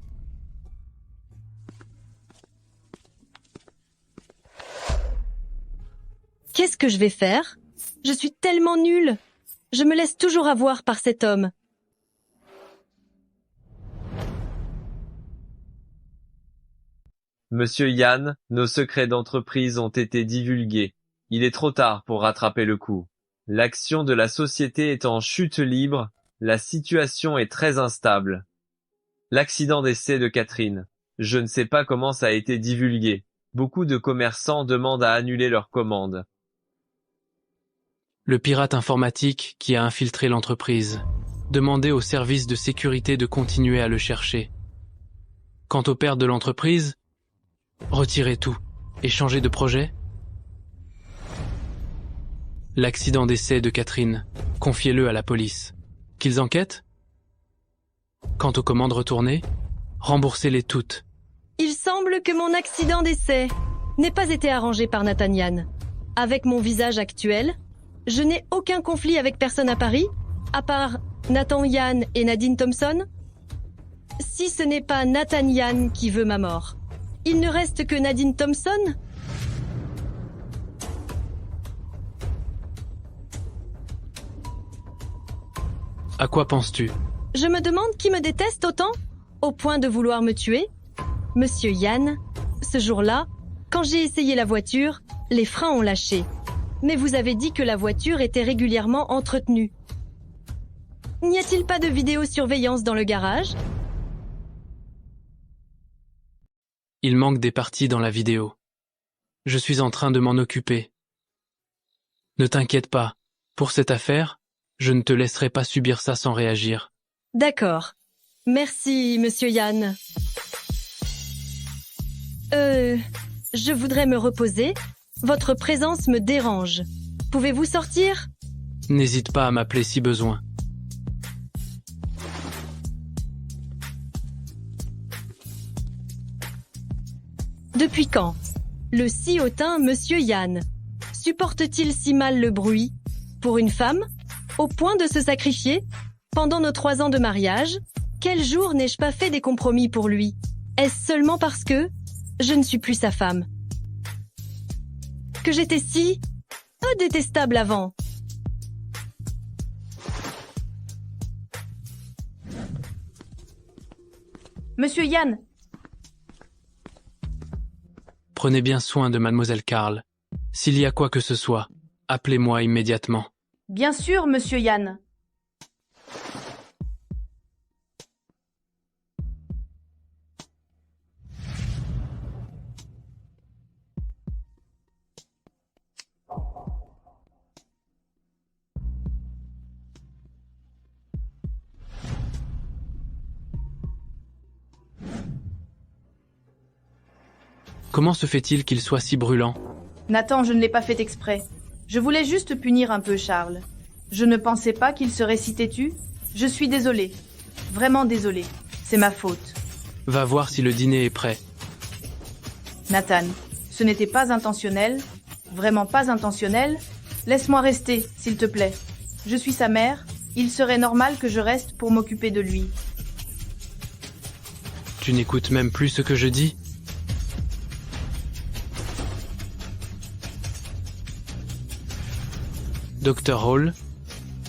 Qu'est-ce que je vais faire? Je suis tellement nulle. Je me laisse toujours avoir par cet homme. Monsieur Yann, nos secrets d'entreprise ont été divulgués. Il est trop tard pour rattraper le coup. L'action de la société est en chute libre, la situation est très instable. L'accident d'essai de Catherine. Je ne sais pas comment ça a été divulgué. Beaucoup de commerçants demandent à annuler leurs commandes. Le pirate informatique qui a infiltré l'entreprise. Demandez au service de sécurité de continuer à le chercher. Quant au père de l'entreprise, retirez tout et changez de projet. L'accident d'essai de Catherine, confiez-le à la police. Qu'ils enquêtent? Quant aux commandes retournées, remboursez-les toutes. Il semble que mon accident d'essai n'ait pas été arrangé par Nathan Yann. Avec mon visage actuel, je n'ai aucun conflit avec personne à Paris, à part Nathan Yann et Nadine Thompson. Si ce n'est pas Nathan Yann qui veut ma mort, il ne reste que Nadine Thompson. À quoi penses-tu? Je me demande qui me déteste autant, au point de vouloir me tuer. Monsieur Yann, ce jour-là, quand j'ai essayé la voiture, les freins ont lâché. Mais vous avez dit que la voiture était régulièrement entretenue. N'y a-t-il pas de vidéosurveillance dans le garage? Il manque des parties dans la vidéo. Je suis en train de m'en occuper. Ne t'inquiète pas. Pour cette affaire, je ne te laisserai pas subir ça sans réagir. D'accord. Merci, Monsieur Yann. Je voudrais me reposer. Votre présence me dérange. Pouvez-vous sortir? N'hésite pas à m'appeler si besoin. Depuis quand le si hautain Monsieur Yann supporte-t-il si mal le bruit? Pour une femme, au point de se sacrifier? Pendant nos 3 ans de mariage, quel jour n'ai-je pas fait des compromis pour lui? Est-ce seulement parce que je ne suis plus sa femme? Que j'étais si détestable avant? Monsieur Yann! Prenez bien soin de mademoiselle Karl. S'il y a quoi que ce soit, appelez-moi immédiatement. Bien sûr, Monsieur Yann. Comment se fait-il qu'il soit si brûlant? Nathan, je ne l'ai pas fait exprès. Je voulais juste punir un peu Charles. Je ne pensais pas qu'il serait si têtu. Je suis désolée. Vraiment désolée. C'est ma faute. Va voir si le dîner est prêt. Nathan, ce n'était pas intentionnel. Vraiment pas intentionnel. Laisse-moi rester, s'il te plaît. Je suis sa mère. Il serait normal que je reste pour m'occuper de lui. Tu n'écoutes même plus ce que je dis? Dr Hall,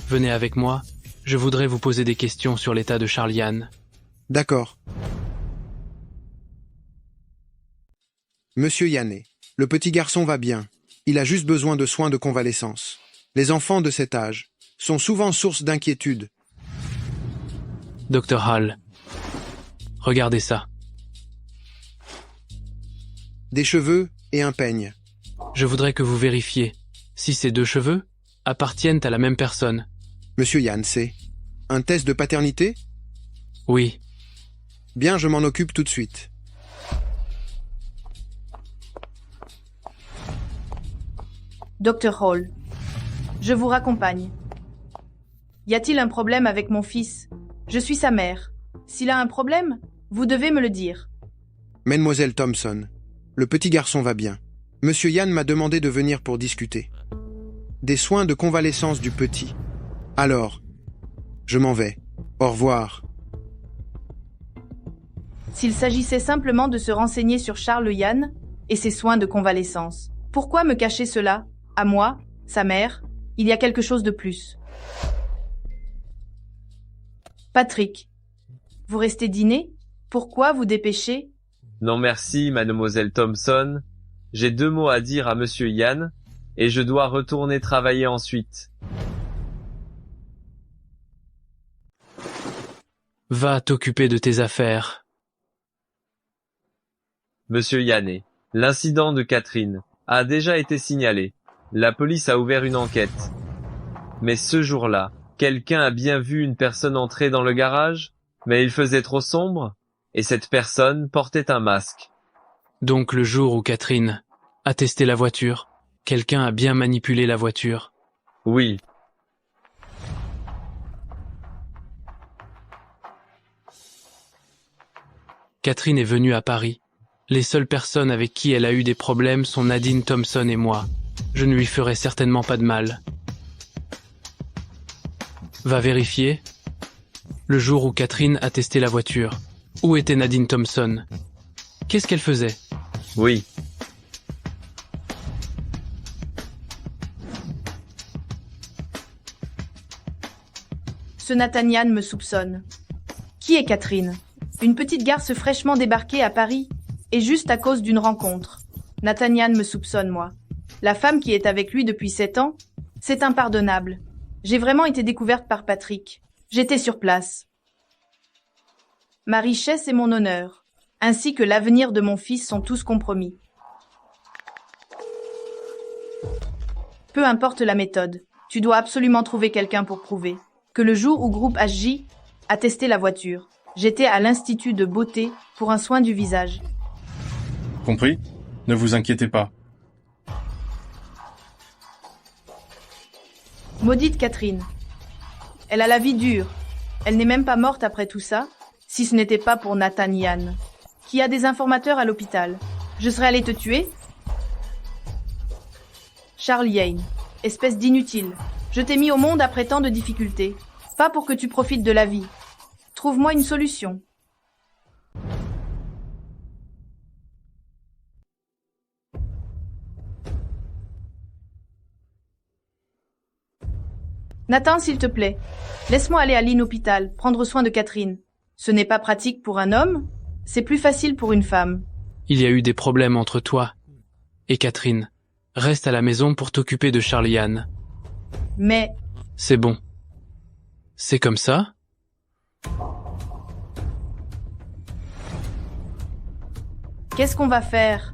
venez avec moi. Je voudrais vous poser des questions sur l'état de Charles Yann. D'accord. Monsieur Yannet, le petit garçon va bien. Il a juste besoin de soins de convalescence. Les enfants de cet âge sont souvent source d'inquiétude. Dr Hall, regardez ça. des cheveux et un peigne. Je voudrais que vous vérifiez si ces 2 cheveux appartiennent à la même personne. Monsieur Yann, c'est un test de paternité? Oui. Bien, je m'en occupe tout de suite. Dr Hall, je vous raccompagne. Y a-t-il un problème avec mon fils? Je suis sa mère. S'il a un problème, vous devez me le dire. Mademoiselle Thompson, le petit garçon va bien. Monsieur Yann m'a demandé de venir pour discuter. Des soins de convalescence du petit. Alors, je m'en vais. Au revoir. S'il s'agissait simplement de se renseigner sur Charles Yann et ses soins de convalescence, pourquoi me cacher cela? À moi, sa mère, il y a quelque chose de plus. Patrick, vous restez dîner? Pourquoi vous dépêchez? Non merci, mademoiselle Thompson. J'ai 2 mots à dire à monsieur Yann, et je dois retourner travailler ensuite. Va t'occuper de tes affaires. Monsieur Yannet, l'incident de Catherine a déjà été signalé. La police a ouvert une enquête. Mais ce jour-là, quelqu'un a bien vu une personne entrer dans le garage, mais il faisait trop sombre, et cette personne portait un masque. Donc le jour où Catherine a testé la voiture, quelqu'un a bien manipulé la voiture. Oui. Catherine est venue à Paris. Les seules personnes avec qui elle a eu des problèmes sont Nadine Thompson et moi. Je ne lui ferai certainement pas de mal. Va vérifier. Le jour où Catherine a testé la voiture. Où était Nadine Thompson? Qu'est-ce qu'elle faisait? Oui. Ce Nathaniel me soupçonne. Qui est Catherine? Une petite garce fraîchement débarquée à Paris, et juste à cause d'une rencontre. Nathaniel me soupçonne, moi. La femme qui est avec lui depuis 7 ans, c'est impardonnable. J'ai vraiment été découverte par Patrick. J'étais sur place. Ma richesse et mon honneur, ainsi que l'avenir de mon fils sont tous compromis. Peu importe la méthode, tu dois absolument trouver quelqu'un pour prouver que le jour où groupe HJ a testé la voiture, j'étais à l'Institut de beauté pour un soin du visage. Compris? Ne vous inquiétez pas. Maudite Catherine. Elle a la vie dure. Elle n'est même pas morte après tout ça, si ce n'était pas pour Nathan Yann, qui a des informateurs à l'hôpital. Je serais allé te tuer? Charles Yane, espèce d'inutile. Je t'ai mis au monde après tant de difficultés. Pas pour que tu profites de la vie. Trouve-moi une solution. Nathan, s'il te plaît, laisse-moi aller à l'hôpital, prendre soin de Catherine. Ce n'est pas pratique pour un homme, c'est plus facile pour une femme. Il y a eu des problèmes entre toi et Catherine. Reste à la maison pour t'occuper de Charles Yann. Mais... C'est bon. C'est comme ça? Qu'est-ce qu'on va faire?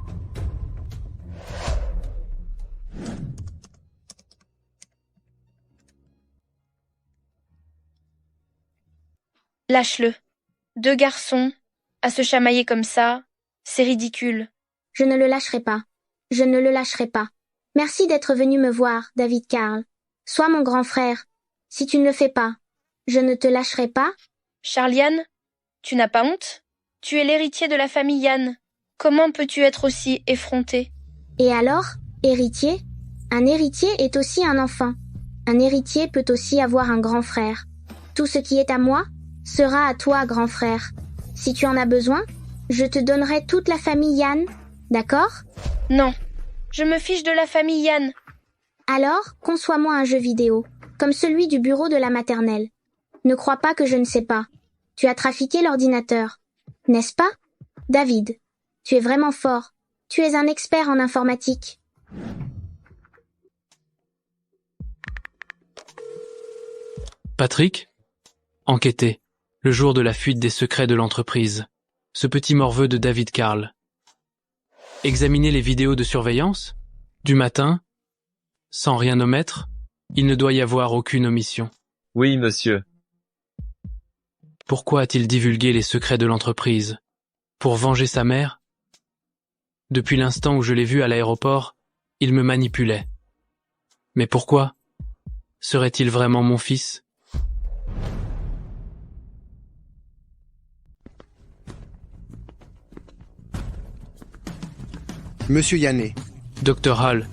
Lâche-le. 2 garçons, à se chamailler comme ça, c'est ridicule. Je ne le lâcherai pas. Je ne le lâcherai pas. Merci d'être venu me voir, David Carl. Sois mon grand frère. Si tu ne le fais pas, je ne te lâcherai pas. Charles Yann, tu n'as pas honte? Tu es l'héritier de la famille Yann. Comment peux-tu être aussi effronté? Et alors, héritier? Un héritier est aussi un enfant. Un héritier peut aussi avoir un grand frère. Tout ce qui est à moi sera à toi, grand frère. Si tu en as besoin, je te donnerai toute la famille Yann, d'accord? Non, je me fiche de la famille Yann. Alors, conçois-moi un jeu vidéo, comme celui du bureau de la maternelle. Ne crois pas que je ne sais pas. Tu as trafiqué l'ordinateur, n'est-ce pas? David, tu es vraiment fort. Tu es un expert en informatique. Patrick? Enquêté. Le jour de la fuite des secrets de l'entreprise. Ce petit morveux de David Carl. Examiner les vidéos de surveillance? Du matin? Sans rien omettre? Il ne doit y avoir aucune omission. Oui, monsieur. Pourquoi a-t-il divulgué les secrets de l'entreprise? Pour venger sa mère? Depuis l'instant où je l'ai vu à l'aéroport, il me manipulait. Mais pourquoi? Serait-il vraiment mon fils? Monsieur Yannet. Dr Hall,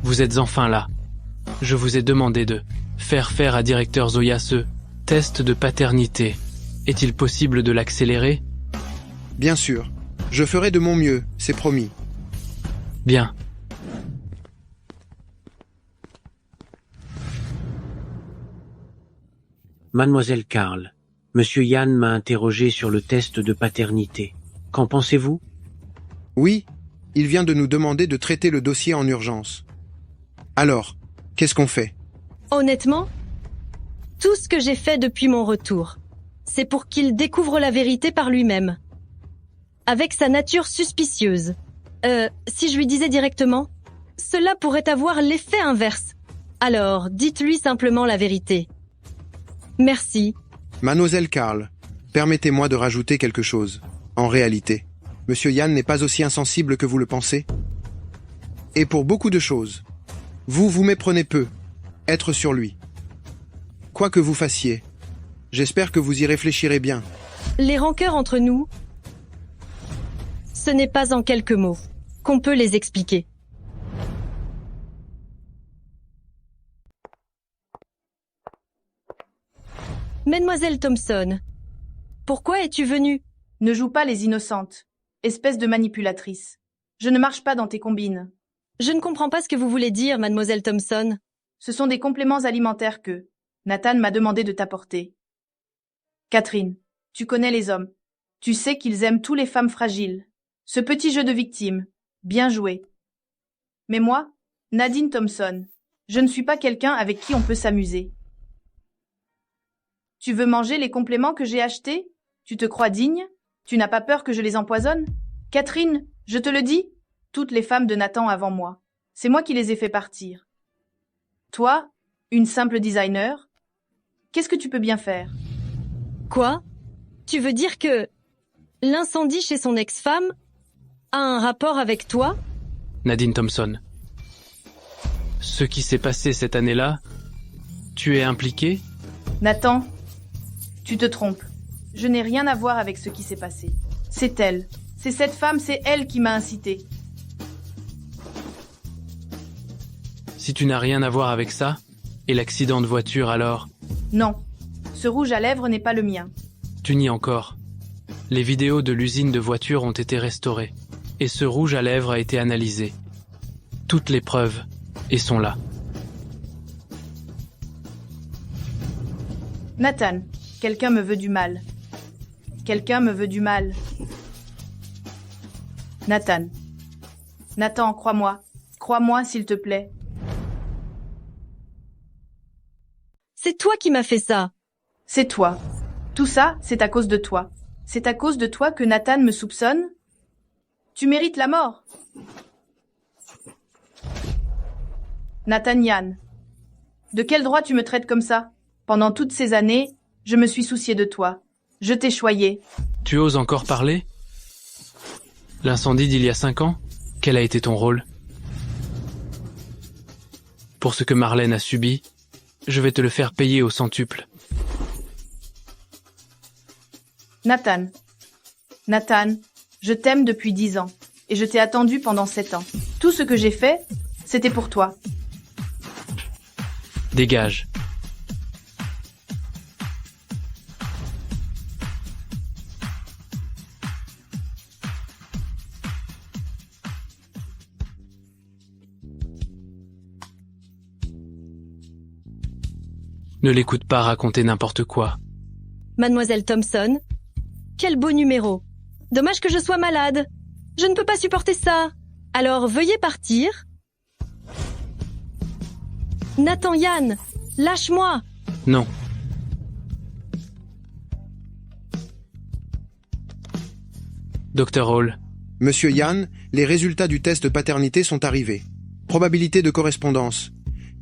vous êtes enfin là. Je vous ai demandé de faire à directeur Zoya ce test de paternité. Est-il possible de l'accélérer? Bien sûr. Je ferai de mon mieux, c'est promis. Bien. Mademoiselle Karl, Monsieur Yann m'a interrogé sur le test de paternité. Qu'en pensez-vous? Oui, il vient de nous demander de traiter le dossier en urgence. Alors, qu'est-ce qu'on fait? Honnêtement, tout ce que j'ai fait depuis mon retour, c'est pour qu'il découvre la vérité par lui-même. Avec sa nature suspicieuse. Si je lui disais directement, cela pourrait avoir l'effet inverse. Alors, dites-lui simplement la vérité. Merci. Mademoiselle Karl, permettez-moi de rajouter quelque chose. En réalité, Monsieur Yann n'est pas aussi insensible que vous le pensez. Et pour beaucoup de choses, vous méprenez peu. Être sur lui. Quoi que vous fassiez, j'espère que vous y réfléchirez bien. Les rancœurs entre nous, ce n'est pas en quelques mots qu'on peut les expliquer. Mademoiselle Thompson, pourquoi es-tu venue? Ne joue pas les innocentes, espèce de manipulatrice. Je ne marche pas dans tes combines. Je ne comprends pas ce que vous voulez dire, Mademoiselle Thompson. Ce sont des compléments alimentaires que Nathan m'a demandé de t'apporter. Catherine, tu connais les hommes. Tu sais qu'ils aiment tous les femmes fragiles. Ce petit jeu de victime, bien joué. Mais moi, Nadine Thompson, je ne suis pas quelqu'un avec qui on peut s'amuser. Tu veux manger les compléments que j'ai achetés? Tu te crois digne? Tu n'as pas peur que je les empoisonne? Catherine, je te le dis, toutes les femmes de Nathan avant moi, c'est moi qui les ai fait partir. Toi, une simple designer, qu'est-ce que tu peux bien faire? Quoi? Tu veux dire que l'incendie chez son ex-femme a un rapport avec toi? Nadine Thompson. Ce qui s'est passé cette année-là, tu es impliqué? Nathan, tu te trompes. Je n'ai rien à voir avec ce qui s'est passé. C'est elle. C'est cette femme, c'est elle qui m'a incité. Si tu n'as rien à voir avec ça, et l'accident de voiture alors? Non. Ce rouge à lèvres n'est pas le mien. Tu nies encore. Les vidéos de l'usine de voitures ont été restaurées, et ce rouge à lèvres a été analysé. Toutes les preuves, et sont là. Nathan, quelqu'un me veut du mal. Quelqu'un me veut du mal. Nathan. Nathan, crois-moi. Crois-moi, s'il te plaît. C'est toi qui m'as fait ça. C'est toi. Tout ça, c'est à cause de toi. C'est à cause de toi que Nathan me soupçonne? Tu mérites la mort. Nathan Yann. De quel droit tu me traites comme ça? Pendant toutes ces années, je me suis soucié de toi. Je t'ai choyé. Tu oses encore parler? L'incendie d'il y a 5 ans? Quel a été ton rôle? Pour ce que Marlène a subi, je vais te le faire payer au centuple. Nathan. Nathan, je t'aime depuis 10 ans, et je t'ai attendu pendant 7 ans. Tout ce que j'ai fait, c'était pour toi. Dégage. Ne l'écoute pas raconter n'importe quoi. Mademoiselle Thompson, quel beau numéro. Dommage que je sois malade. Je ne peux pas supporter ça. Alors veuillez partir. Nathan Yann, lâche-moi. Non. Dr Hall, Monsieur Yann, les résultats du test de paternité sont arrivés. Probabilité de correspondance.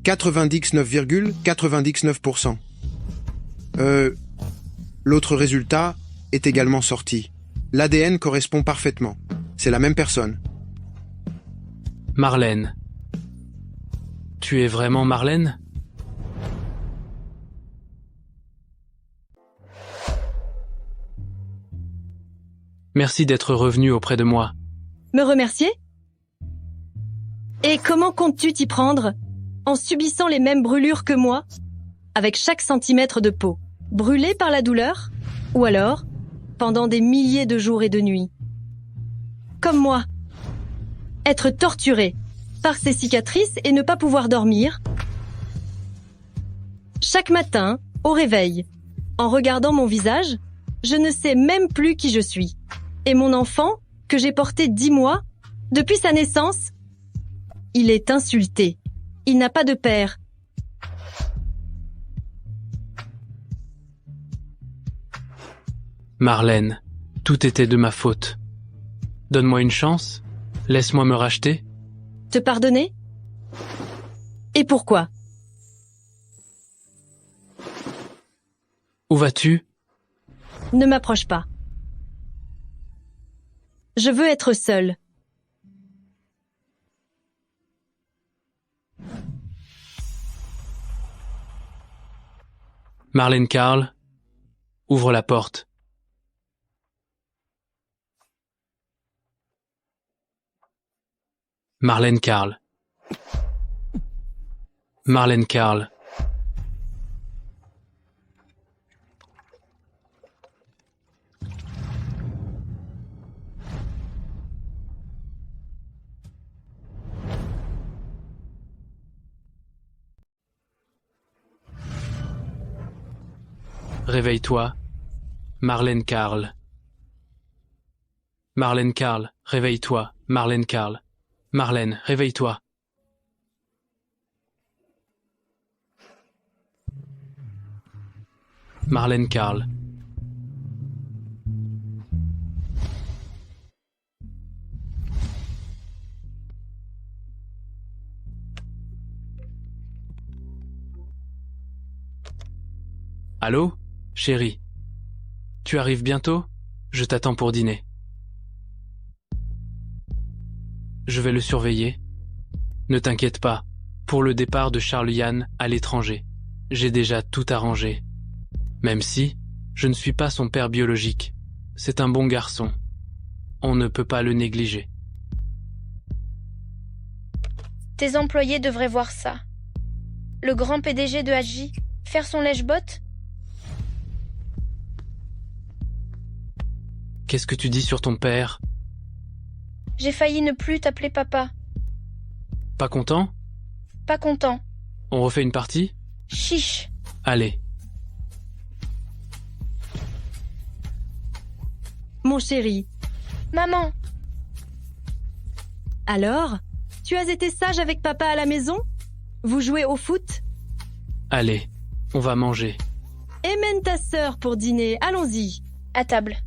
99,99%. L'autre résultat est également sorti. L'ADN correspond parfaitement. C'est la même personne. Marlène. Tu es vraiment Marlène? Merci d'être revenu auprès de moi. Me remercier? Et comment comptes-tu t'y prendre? En subissant les mêmes brûlures que moi? Avec chaque centimètre de peau? Brûlé par la douleur? Ou alors, pendant des milliers de jours et de nuits? Comme moi. Être torturé par ces cicatrices et ne pas pouvoir dormir? Chaque matin, au réveil, en regardant mon visage, je ne sais même plus qui je suis. Et mon enfant, que j'ai porté 10 mois, depuis sa naissance, il est insulté. Il n'a pas de père. Marlène, tout était de ma faute. Donne-moi une chance, laisse-moi me racheter. Te pardonner? Et pourquoi? Où vas-tu? Ne m'approche pas. Je veux être seule. Marlène Carl, ouvre la porte. Marlène Carl. Marlène Carl. Réveille-toi, Marlène Carl. Marlène Carl, réveille-toi, Marlène Carl. Marlène, réveille-toi. Marlène Carl. Allô, chérie? Tu arrives bientôt? Je t'attends pour dîner. Je vais le surveiller. Ne t'inquiète pas, pour le départ de Charles Yann à l'étranger, j'ai déjà tout arrangé. Même si, je ne suis pas son père biologique. C'est un bon garçon. On ne peut pas le négliger. Tes employés devraient voir ça. Le grand PDG de HJ, faire son lèche-botte? Qu'est-ce que tu dis sur ton père? J'ai failli ne plus t'appeler papa. Pas content? Pas content. On refait une partie? Chiche. Allez. Mon chéri. Maman. Alors, tu as été sage avec papa à la maison? Vous jouez au foot? Allez, on va manger. Et mène ta sœur pour dîner, allons-y. À table.